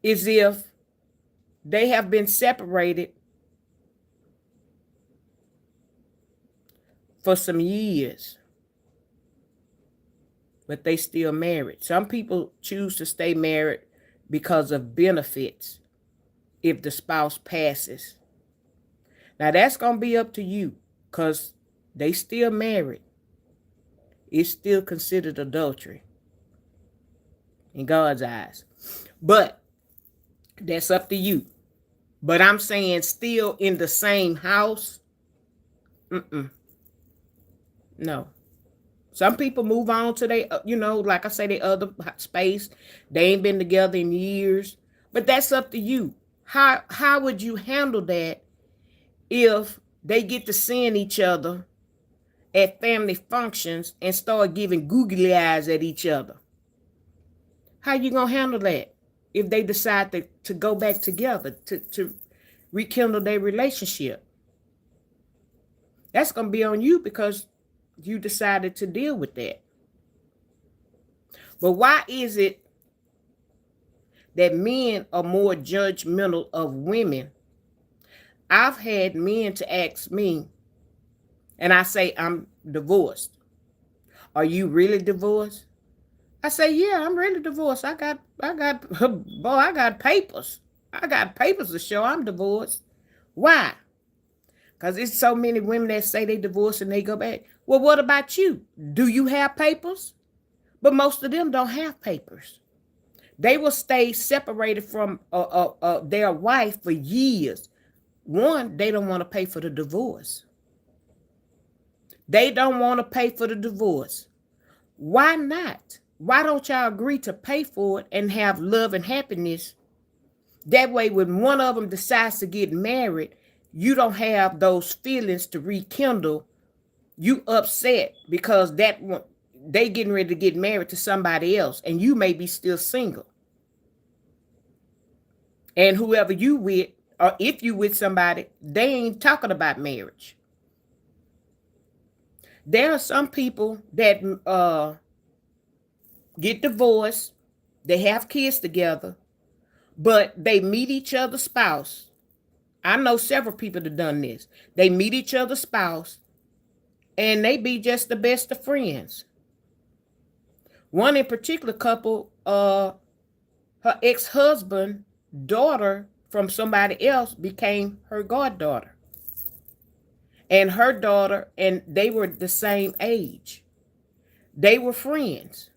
is if they have been separated for some years, but they still married. Some people choose to stay married because of benefits. if the spouse passes. Now that's going to be up to you because they still married. It's still considered adultery in God's eyes. But that's up to you. But I'm saying still in the same house. No. Some people move on to they, like I say, the other space. They ain't been together in years. But that's up to you. How would you handle that if they get to seeing each other at family functions and start giving googly eyes at each other? How you gonna handle that if they decide to go back together, to rekindle their relationship? That's gonna be on you because you decided to deal with that. But why is it that men are more judgmental of women? I've had men to ask me, and I say, I'm divorced. Are you really divorced? I say, yeah, I'm really divorced. I got papers. I got papers to show I'm divorced. Why? Because it's so many women that say they divorced and they go back. Well, what about you? Do you have papers? But most of them don't have papers. They will stay separated from their wife for years. One, they don't want to pay for the divorce. They don't want to pay for the divorce. Why not? Why don't y'all agree to pay for it and have love and happiness? That way, when one of them decides to get married, you don't have those feelings to rekindle. You upset because that one, they getting ready to get married to somebody else, and you may be still single. And whoever you with, or if you with somebody, they ain't talking about marriage. There are some people that get divorced, they have kids together, but they meet each other's spouse. I know several people that done this. They meet each other's spouse, and they be just the best of friends. One in particular couple, her ex-husband, daughter from somebody else became her goddaughter. And her daughter, and they were the same age. They were friends.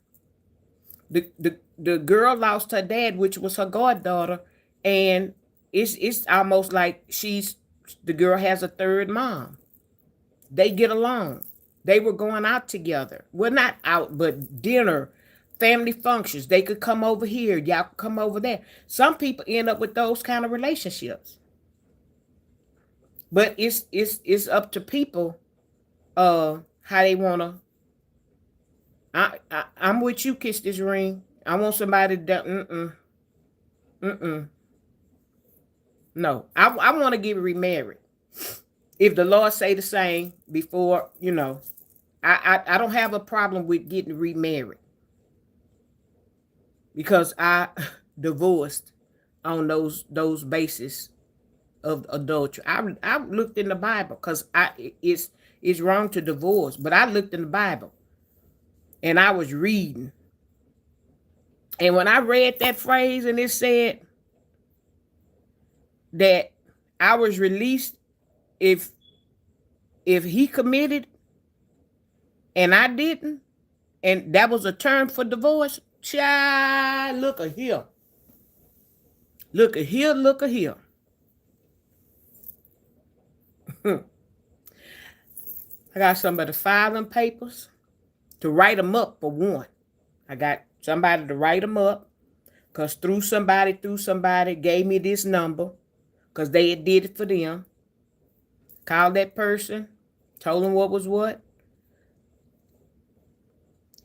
The girl lost her dad, which was her goddaughter, and it's almost like the girl has a third mom. They get along. They were going out together. Well, not out, but dinner, family functions. They could come over here. Y'all could come over there. Some people end up with those kind of relationships. But it's up to people how they want to. I'm with you, kiss this ring. I want somebody that, No, I want to get remarried. If the Lord say the same before, I don't have a problem with getting remarried because I divorced on those bases of adultery. I looked in the Bible because it's wrong to divorce, but I looked in the Bible and I was reading. And when I read that phrase and it said that I was released if he committed and I didn't, and that was a term for divorce, child, look at here. Look at here, look at here. I got somebody to file them papers, to write them up for one. I got somebody to write them up because through somebody gave me this number because they had did it for them. Called that person, told them what was what.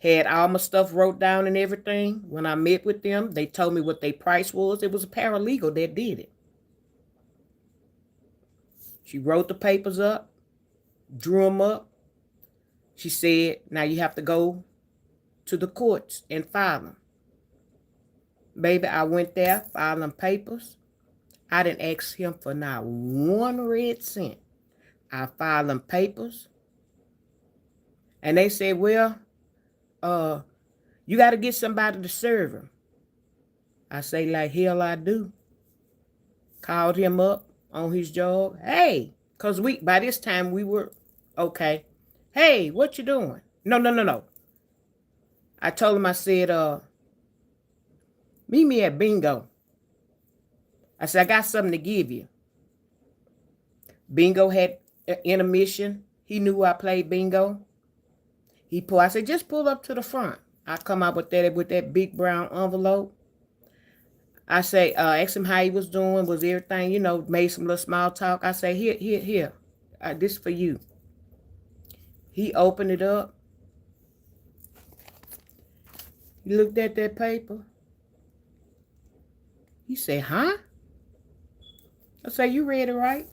Had all my stuff wrote down and everything. When I met with them, they told me what their price was. It was a paralegal that did it. She wrote the papers up, drew them up. She said, now you have to go to the courts and file them. Baby, I went there, filed them papers. I didn't ask him for not one red cent. I filed them papers. And they said, well, you got to get somebody to serve him. I say, like hell I do. Called him up on his job. Hey, because by this time we were okay. Hey, what you doing? No. I told him, I said, meet me at bingo. I said, I got something to give you. Bingo had intermission. He knew I played bingo. I said, just pull up to the front. I come out with that big brown envelope. I say, asked him how he was doing, was everything, made some little small talk. I say, here, this for you. He opened it up. He looked at that paper. He said, huh? I say, you read it right?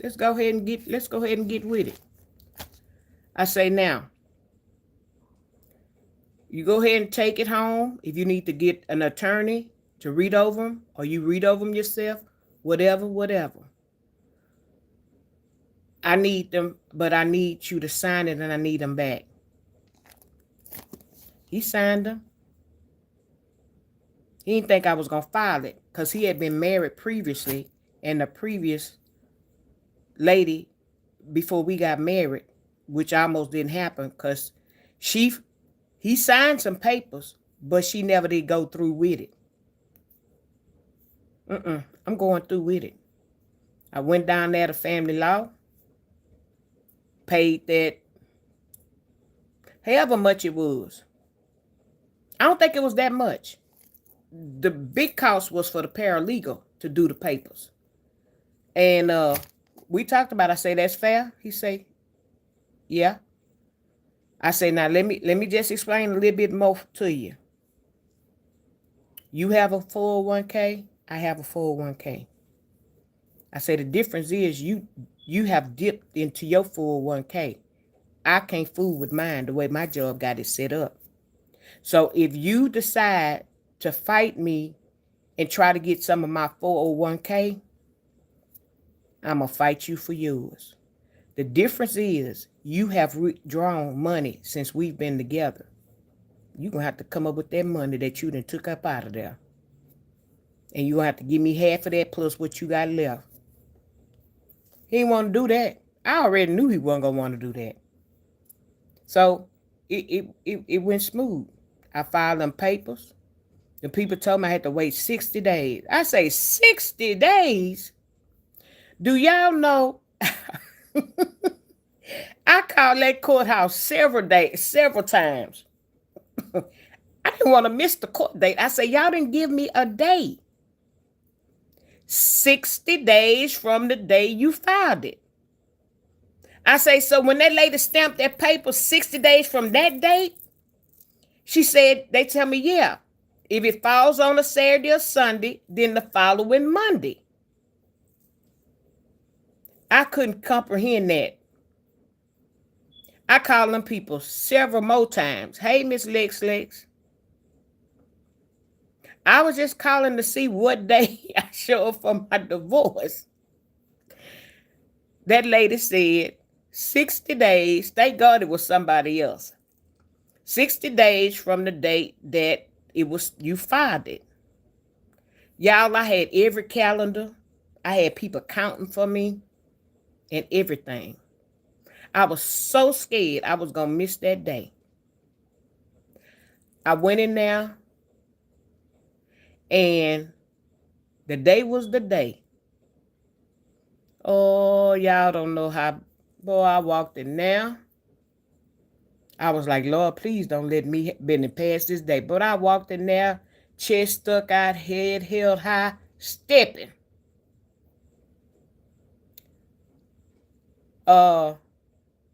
Let's go ahead and get with it. I say, now, you go ahead and take it home. If you need to get an attorney to read over them, or you read over them yourself, whatever. I need them, but I need you to sign it, and I need them back. He signed them. He didn't think I was going to file it because he had been married previously, and the previous lady before we got married, which almost didn't happen because he signed some papers, but she never did go through with it. I'm going through with it. I went down there to family law, paid that, however much it was. I don't think it was that much. The big cost was for the paralegal to do the papers. And we talked about it. I say, that's fair? He say, yeah. I say, now let me just explain a little bit more to you. You have a 401k, I have a 401k. I say the difference is you have dipped into your 401k. I can't fool with mine the way my job got it set up. So if you decide to fight me and try to get some of my 401k, I'm going to fight you for yours. The difference is you have withdrawn money since we've been together. You're going to have to come up with that money that you done took up out of there. And you're going to have to give me half of that plus what you got left. He didn't want to do that. I already knew he wasn't going to want to do that. So it went smooth. I filed them papers. The people told me I had to wait 60 days. I say 60 days? Do y'all know? I called that courthouse several times. I didn't want to miss the court date. I said, y'all didn't give me a day. 60 days from the day you filed it. I say, so when that lady stamped that paper 60 days from that date, she said, they tell me, yeah, if it falls on a Saturday or Sunday, then the following Monday. I couldn't comprehend that. I called them people several more times. Hey, Miss Lex. I was just calling to see what day I show up for my divorce. That lady said 60 days. Thank God it was somebody else. 60 days from the date that you filed it. Y'all, I had every calendar. I had people counting for me and everything. I was so scared I was going to miss that day. I went in there, and the day was the day. Oh, y'all don't know how. Boy, I walked in there. I was like, Lord, please don't let me been past this day. But I walked in there, chest stuck out, head held high, stepping.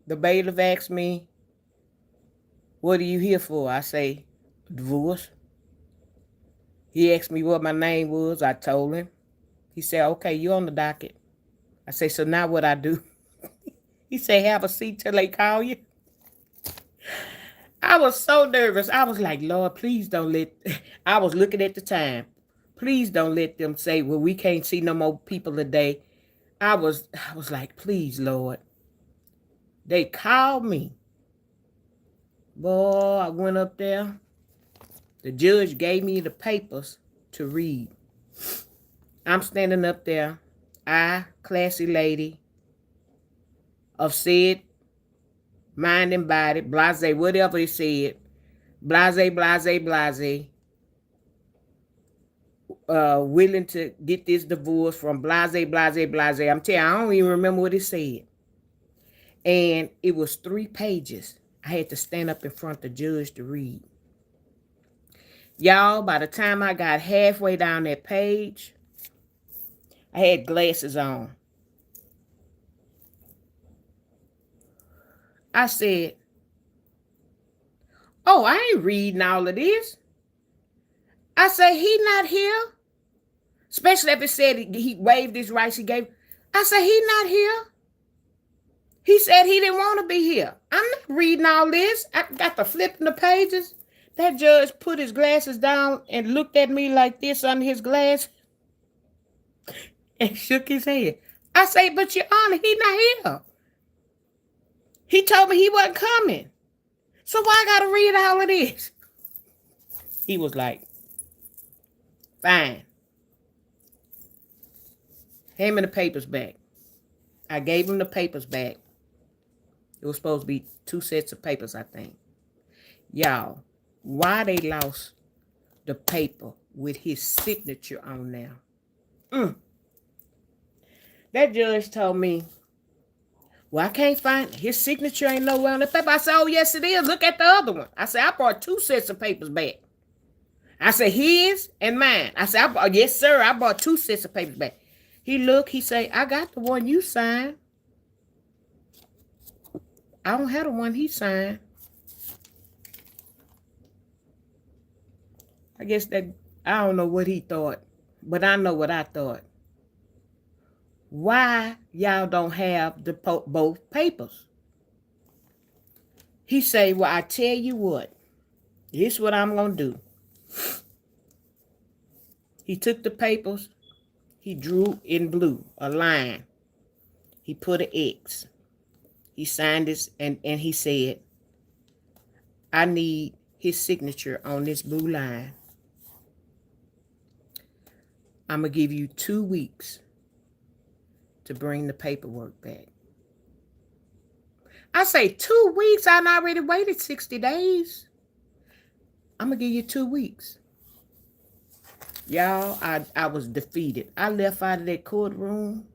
The bailiff asked me, what are you here for? I say, divorce. He asked me what my name was. I told him. He said, okay, you on the docket. I say, so now what I do? He said, have a seat till they call you. I was so nervous. I was like, Lord, please don't I was looking at the time. Please don't let them say, well, we can't see no more people today. I was like, please, Lord. They called me. Boy, I went up there. The judge gave me the papers to read. I'm standing up there. I, classy lady of said mind and body, blase, whatever he said, blase, blase, blase, willing to get this divorce from blase, blase, blase. I'm telling you, I don't even remember what it said. And it was 3 pages. I had to stand up in front of the judge to read. Y'all, by the time I got halfway down that page, I had glasses on. I said, oh, I ain't reading all of this. I said, he not here. Especially if it said he waived his rights he gave. I said, he not here. He said he didn't want to be here. I'm not reading all this. I got to flipping the pages. That judge put his glasses down and looked at me like this under his glass and shook his head. I say, but Your Honor, he not here. He told me he wasn't coming. So why I got to read all of this? He was like, fine. Hand me the papers back. I gave him the papers back. It was supposed to be 2 sets of papers, I think. Y'all, why they lost the paper with his signature on there? That judge told me, well, I can't find his signature ain't nowhere on the paper. I said, oh, yes, it is. Look at the other one. I said, I brought 2 sets of papers back. I said, his and mine. I said, yes, sir, I brought 2 sets of papers back. He looked, he said, I got the one you signed. I don't have the one he signed. I guess that, I don't know what he thought, but I know what I thought. Why y'all don't have the both papers? He say, well, I tell you what, here's what I'm going to do. He took the papers, he drew in blue a line. He put an X. He signed this and he said, I need his signature on this blue line. I'm going to give you 2 weeks to bring the paperwork back. I say 2 weeks? I already waited 60 days. I'm going to give you 2 weeks. Y'all, I was defeated. I left out of that courtroom.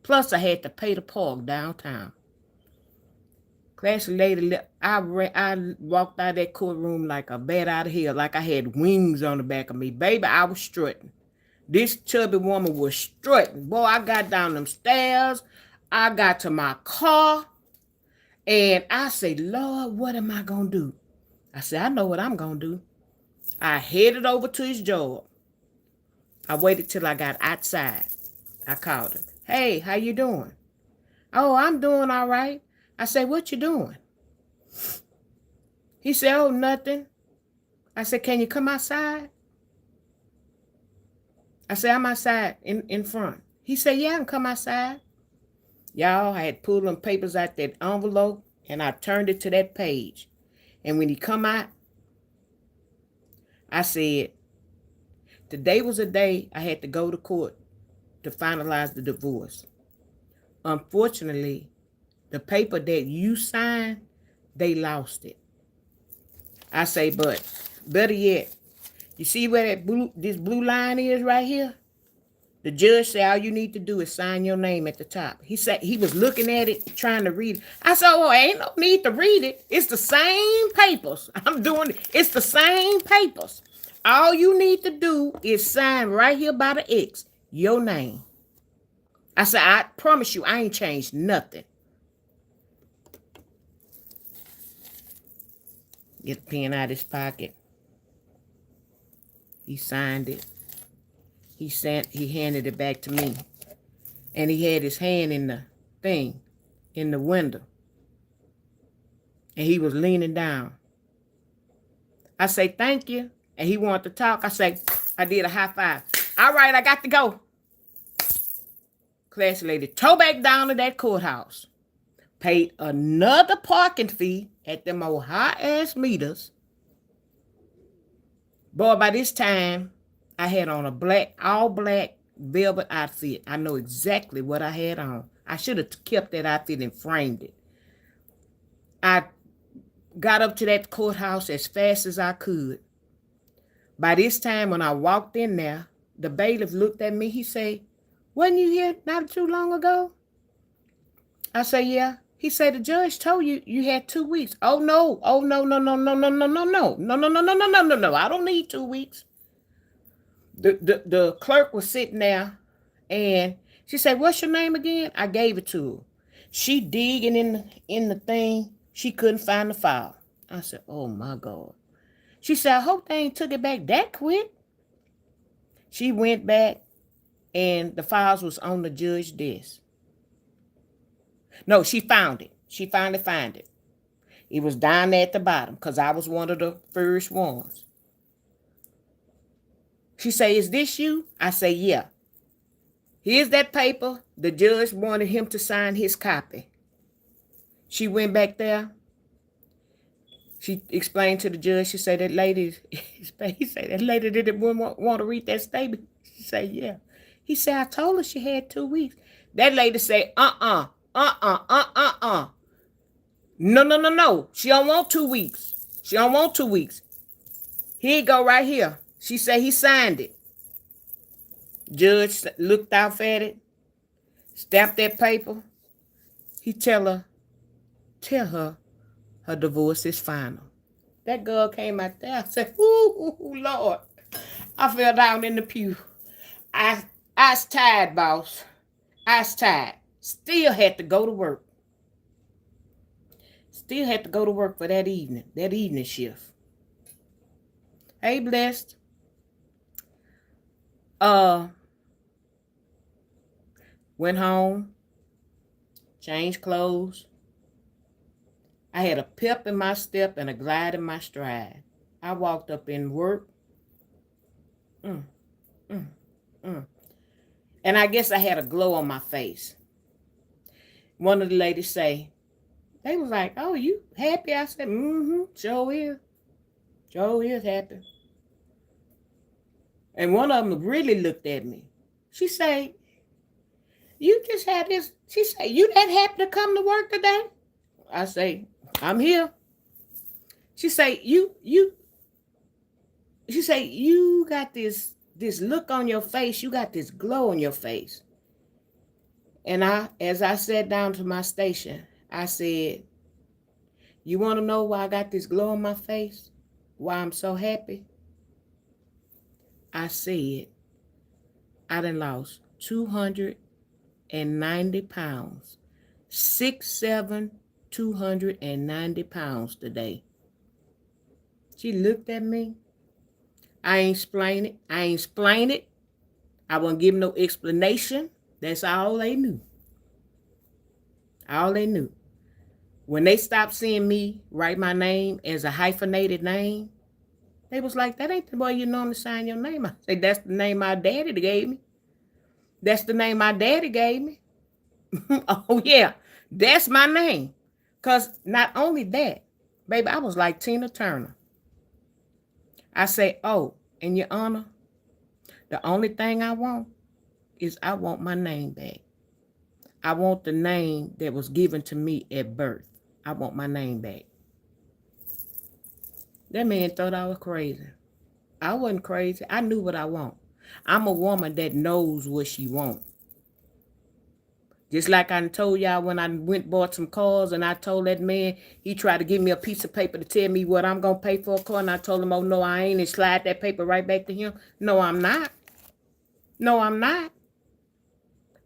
Plus, I had to pay the park downtown. Classy lady, I walked out of that courtroom like a bat out of hell, like I had wings on the back of me. Baby, I was strutting. This chubby woman was strutting. Boy, I got down them stairs. I got to my car. And I said, Lord, what am I going to do? I said, I know what I'm going to do. I headed over to his job. I waited till I got outside. I called him. Hey, how you doing? Oh, I'm doing all right. I said, what you doing? He said, oh, nothing. I said, can you come outside? I said, I'm outside in front. He said, yeah, I can come outside. Y'all, I had pulled them papers out that envelope and I turned it to that page. And when he come out, I said, today was a day I had to go to court to finalize the divorce. Unfortunately, the paper that you signed, they lost it. I say, but better yet, you see where this blue line is right here? The judge said all you need to do is sign your name at the top. He said he was looking at it, trying to read it. I said, well, ain't no need to read it. It's the same papers. I'm doing it. It's the same papers. All you need to do is sign right here by the X, your name. I said, I promise you, I ain't changed nothing. Get the pen out of his pocket. He signed it. He handed it back to me. And he had his hand in the thing, in the window. And he was leaning down. I say, thank you. And he wanted to talk. I say, I did a high five. All right, I got to go. Classy lady, tow back down to that courthouse. Paid another parking fee at them old high-ass meters. Boy, by this time, I had on a all black velvet outfit. I know exactly what I had on. I should have kept that outfit and framed it. I got up to that courthouse as fast as I could. By this time, when I walked in there, the bailiff looked at me. He said, "Wasn't you here not too long ago?" I said, "Yeah." He said, "The judge told you you had 2 weeks." Oh no! Oh no! No! No! No! No! No! No! No! No! No! No! No! No! No! No! No! I don't need 2 weeks. The clerk was sitting there, and she said, "What's your name again?" I gave it to her. She digging in the thing. She couldn't find the file. I said, "Oh my God." She said, "I hope they ain't took it back that quick." She went back, and the files was on the judge's desk. No, she found it. She finally found it. It was down there at the bottom because I was one of the first ones. She said, "Is this you?" I say, "Yeah." "Here's that paper. The judge wanted him to sign his copy." She went back there. She explained to the judge. She said, "That lady," he said, "that lady didn't want to read that statement." She said, "Yeah." He said, "I told her she had 2 weeks." That lady said, "Uh-uh. No, no, no, no. She don't want 2 weeks. She don't want 2 weeks. Here you go right here." She said he signed it. Judge looked off at it, stamped that paper. He tell her her divorce is final. That girl came out there. I said, ooh, Lord. I fell down in the pew. I was tired, boss. I was tired. Still had to go to work. Still had to go to work for that evening shift. Hey, Blessed. Went home, changed clothes. I had a pep in my step and a glide in my stride. I walked up in work. And I guess I had a glow on my face. One of the ladies say, they was like, "Oh, you happy?" I said, "Sure is. Sure is happy." And one of them really looked at me. She said, "You just had this." She said, "You that happy to come to work today?" I say, "I'm here." She say, she say, "You got this look on your face. You got this glow on your face." And as I sat down to my station, I said, "You want to know why I got this glow on my face? Why I'm so happy?" I said, I done lost 290 pounds. 6'7", 290 pounds today. She looked at me. I ain't explain it. I won't give no explanation. That's all they knew. All they knew. When they stopped seeing me write my name as a hyphenated name, they was like, "That ain't the way you normally sign your name." I said, "That's the name my daddy gave me. That's the name my daddy gave me." Oh, yeah. That's my name. Because not only that, baby, I was like Tina Turner. I say, "Oh, and Your Honor, the only thing I want is I want my name back. I want the name that was given to me at birth. I want my name back." That man thought I was crazy. I wasn't crazy. I knew what I want. I'm a woman that knows what she wants. Just like I told y'all when I went bought some cars and I told that man, he tried to give me a piece of paper to tell me what I'm going to pay for a car. And I told him, "Oh, no, I ain't," and slide that paper right back to him. No, I'm not. No, I'm not.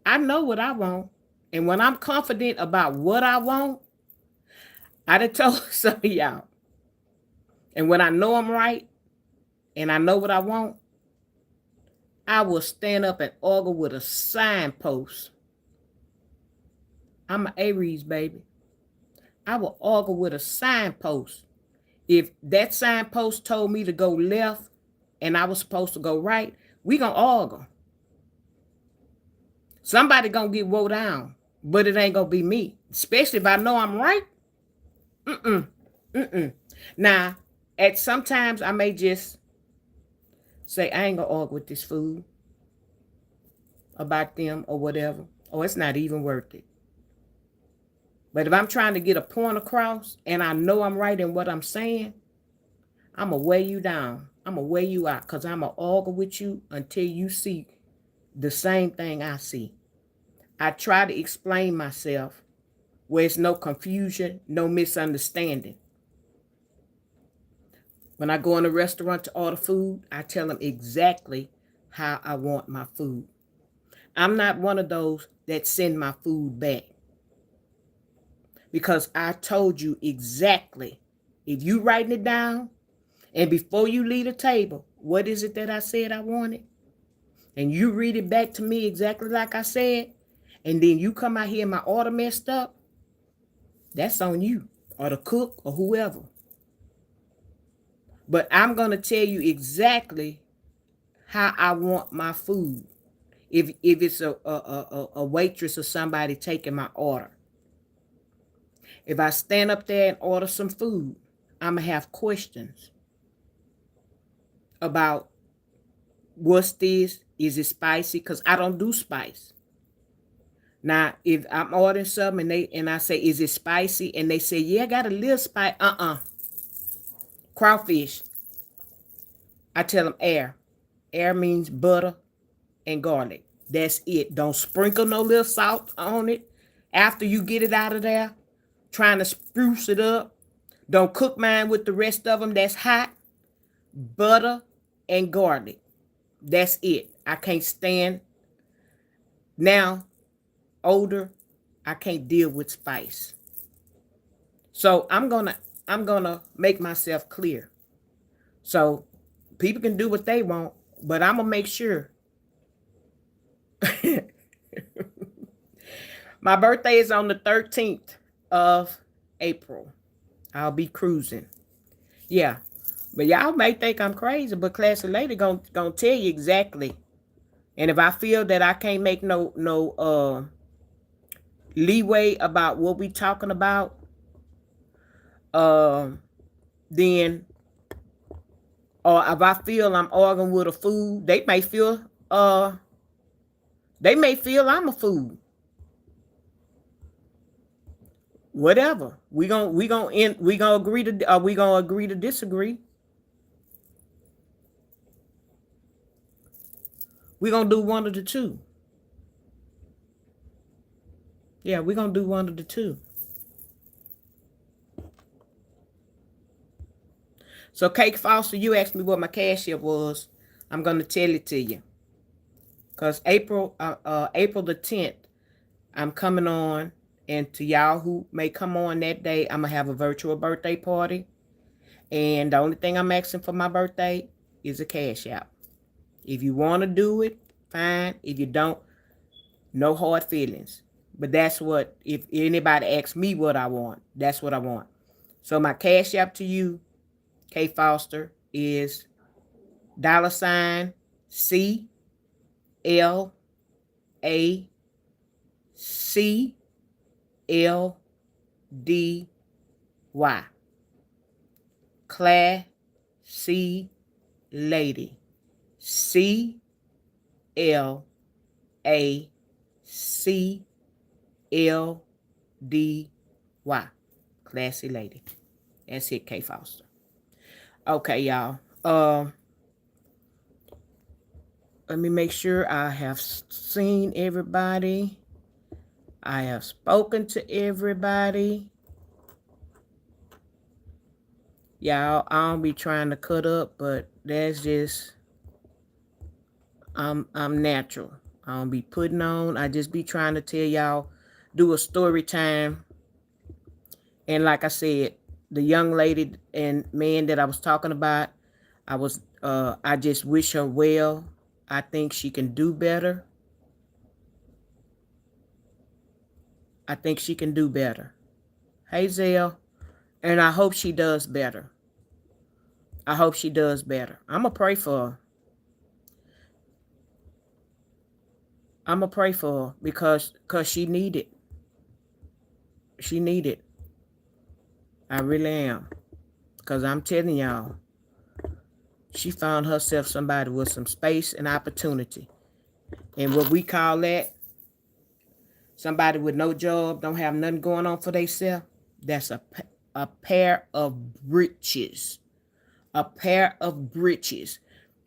I know what I want. And when I'm confident about what I want, I done told some of y'all. And when I know I'm right and I know what I want, I will stand up and argue with a signpost. I'm an Aries, baby. I will argue with a signpost. If that signpost told me to go left and I was supposed to go right, we gonna argue. Somebody gonna get woe down, but it ain't gonna be me. Especially if I know I'm right. Now, at sometimes I may just say, I ain't gonna argue with this fool. about them or whatever, or it's not even worth it. But if I'm trying to get a point across and I know I'm right in what I'm saying, I'm going to weigh you down. I'm going to weigh you out because I'm going to argue with you until you see the same thing I see. I try to explain myself where it's no confusion, no misunderstanding. When I go in a restaurant to order food, I tell them exactly how I want my food. I'm not one of those that send my food back because I told you exactly. If you writing it down and before you leave the table, what is it that I said I wanted? And you read it back to me exactly like I said, and then you come out here and my order messed up, that's on you or the cook or whoever. But I'm going to tell you exactly how I want my food. If it's a waitress or somebody taking my order. If I stand up there and order some food, I'm going to have questions about what's this? Is it spicy? Because I don't do spice. Now, if I'm ordering something and I say, is it spicy? And they say, yeah, I got a little spice. Crawfish. I tell them air. Air means butter and garlic. That's it. Don't sprinkle no little salt on it after you get it out of there. Trying to spruce it up. Don't cook mine with the rest of them. That's hot. Butter and garlic. That's it. I can't stand. Now, older, I can't deal with spice. So I'm gonna make myself clear. So people can do what they want, but I'm gonna make sure. My birthday is on the 13th of April. I'll be cruising. Yeah. But y'all may think I'm crazy, but Classy Lady gonna tell you exactly. And if I feel that I can't make no leeway about what we talking about, then, or if I feel I'm arguing with a fool, they may feel I'm a fool. Whatever. We gonna agree to disagree. We're gonna do one of the two. Yeah, we're gonna do one of the two. So Cake Foster, you asked me what my cash app was. I'm gonna tell it to you. Cause April the 10th, I'm coming on, and to y'all who may come on that day, I'm gonna have a virtual birthday party. And the only thing I'm asking for my birthday is a cash app. If you want to do it, fine. If you don't, no hard feelings. But that's what, if anybody asks me what I want, that's what I want. So my cash app to you, K Foster, is $CLACLDY. Classy Lady. CLACLDY. Classy Lady. That's it, K Foster. Okay, y'all. Let me make sure I have seen everybody. I have spoken to everybody. Y'all, I don't be trying to cut up, but that's just, I'm natural. I don't be putting on. I just be trying to tell y'all, do a story time. And like I said, the young lady and man that I was talking about, I just wish her well. I think she can do better. I think she can do better. Hey, Zell. And I hope she does better. I hope she does better. I'm going to pray for her. I'm going to pray for her because she needed. She needed. I really am. Because I'm telling y'all, she found herself somebody with some space and opportunity. And what we call that, somebody with no job, don't have nothing going on for themselves, that's a pair of breeches. A pair of breeches.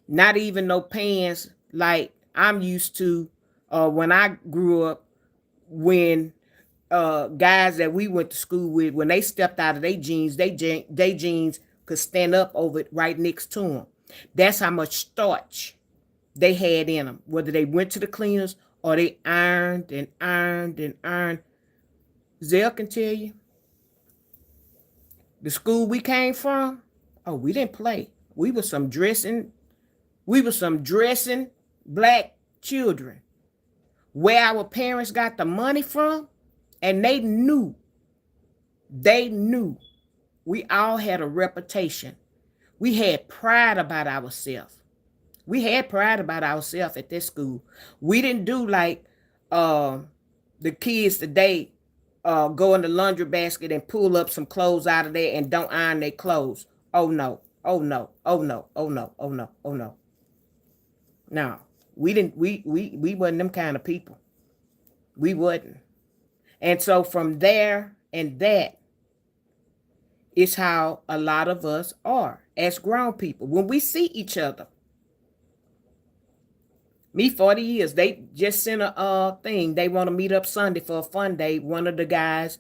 Not even no pants like I'm used to when I grew up, when guys that we went to school with, when they stepped out of their jeans, they jeans could stand up over it right next to them. That's how much starch they had in them, whether they went to the cleaners or they ironed and ironed and ironed. Zell can tell you, the school we came from, oh, we didn't play. We were some dressing black children. Where our parents got the money from, and they knew we all had a reputation. We had pride about ourselves. At this school. We didn't do like the kids today go in the laundry basket and pull up some clothes out of there and don't iron their clothes. Oh no. Oh no. Oh no. Oh no. Oh no. Oh no. No. We didn't we wasn't them kind of people. We wasn't. And so from there and that is how a lot of us are as grown people. When we see each other, me 40 years, they just sent a thing. They want to meet up Sunday for a fun day. One of the guys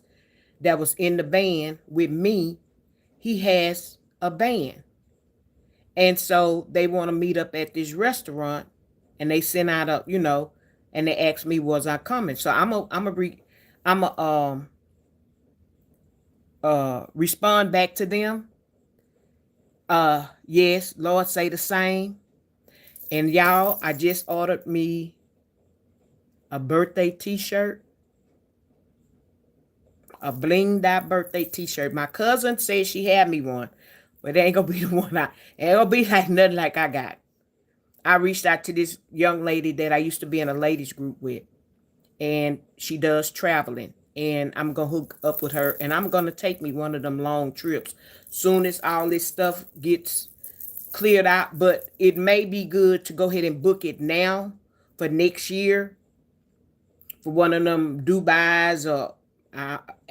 that was in the band with me, he has a band. And so they want to meet up at this restaurant, and they sent out a, and they asked me, was I coming? So I'm respond back to them. Yes, Lord say the same. And y'all, I just ordered me a birthday t-shirt. A blinged out birthday t-shirt. My cousin said she had me one, but it ain't gonna be the one it ain't gonna be like nothing like I got. I reached out to this young lady that I used to be in a ladies group with, and she does traveling, and I'm gonna hook up with her, and I'm gonna take me one of them long trips soon as all this stuff gets cleared out. But it may be good to go ahead and book it now for next year for one of them Dubai's or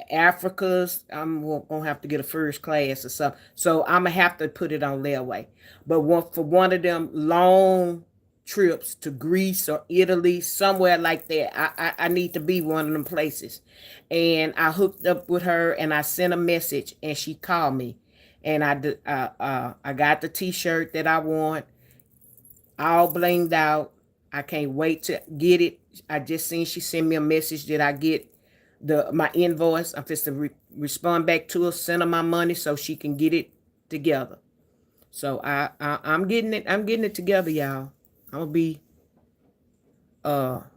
Africa's. I'm gonna have to get a first class or something, so I'm gonna have to put it on layaway. But for one of them long trips to Greece or Italy, somewhere like that, I need to be one of them places. And I hooked up with her, and I sent a message, and she called me, and I got the t-shirt that I want, all blinged out. I can't wait to get it. I just seen she sent me a message that I get my invoice. I'm just to respond back to her, send her my money so she can get it together. So I'm getting it. I'm getting it together, y'all. I'm gonna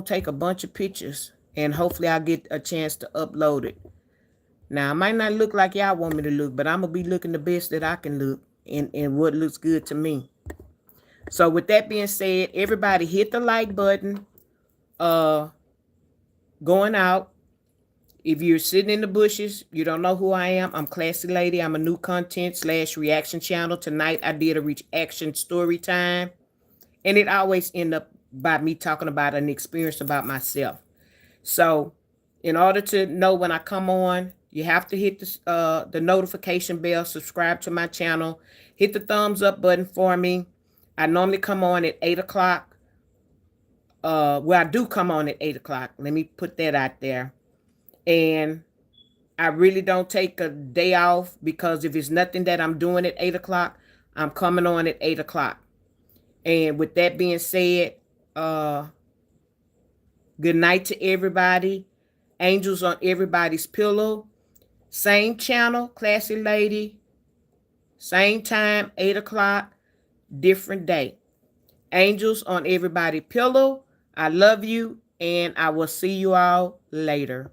take a bunch of pictures, and hopefully I'll get a chance to upload it. Now, I might not look like y'all want me to look, but I'm going to be looking the best that I can look and what looks good to me. So with that being said, everybody hit the like button. Going out. If you're sitting in the bushes, you don't know who I am. I'm Classy Lady. I'm a new content / reaction channel. Tonight, I did a reaction story time. And it always end up by me talking about an experience about myself. So in order to know when I come on, you have to hit the notification bell, subscribe to my channel, hit the thumbs up button for me. I normally come on at 8 o'clock. Well, I do come on at 8 o'clock. Let me put that out there. And I really don't take a day off, because if it's nothing that I'm doing at 8 o'clock, I'm coming on at 8 o'clock. And with that being said, good night to everybody. Angels on everybody's pillow. Same channel, Classy Lady. Same time, 8 o'clock. Different day. Angels on everybody's pillow. I love you, and I will see you all later.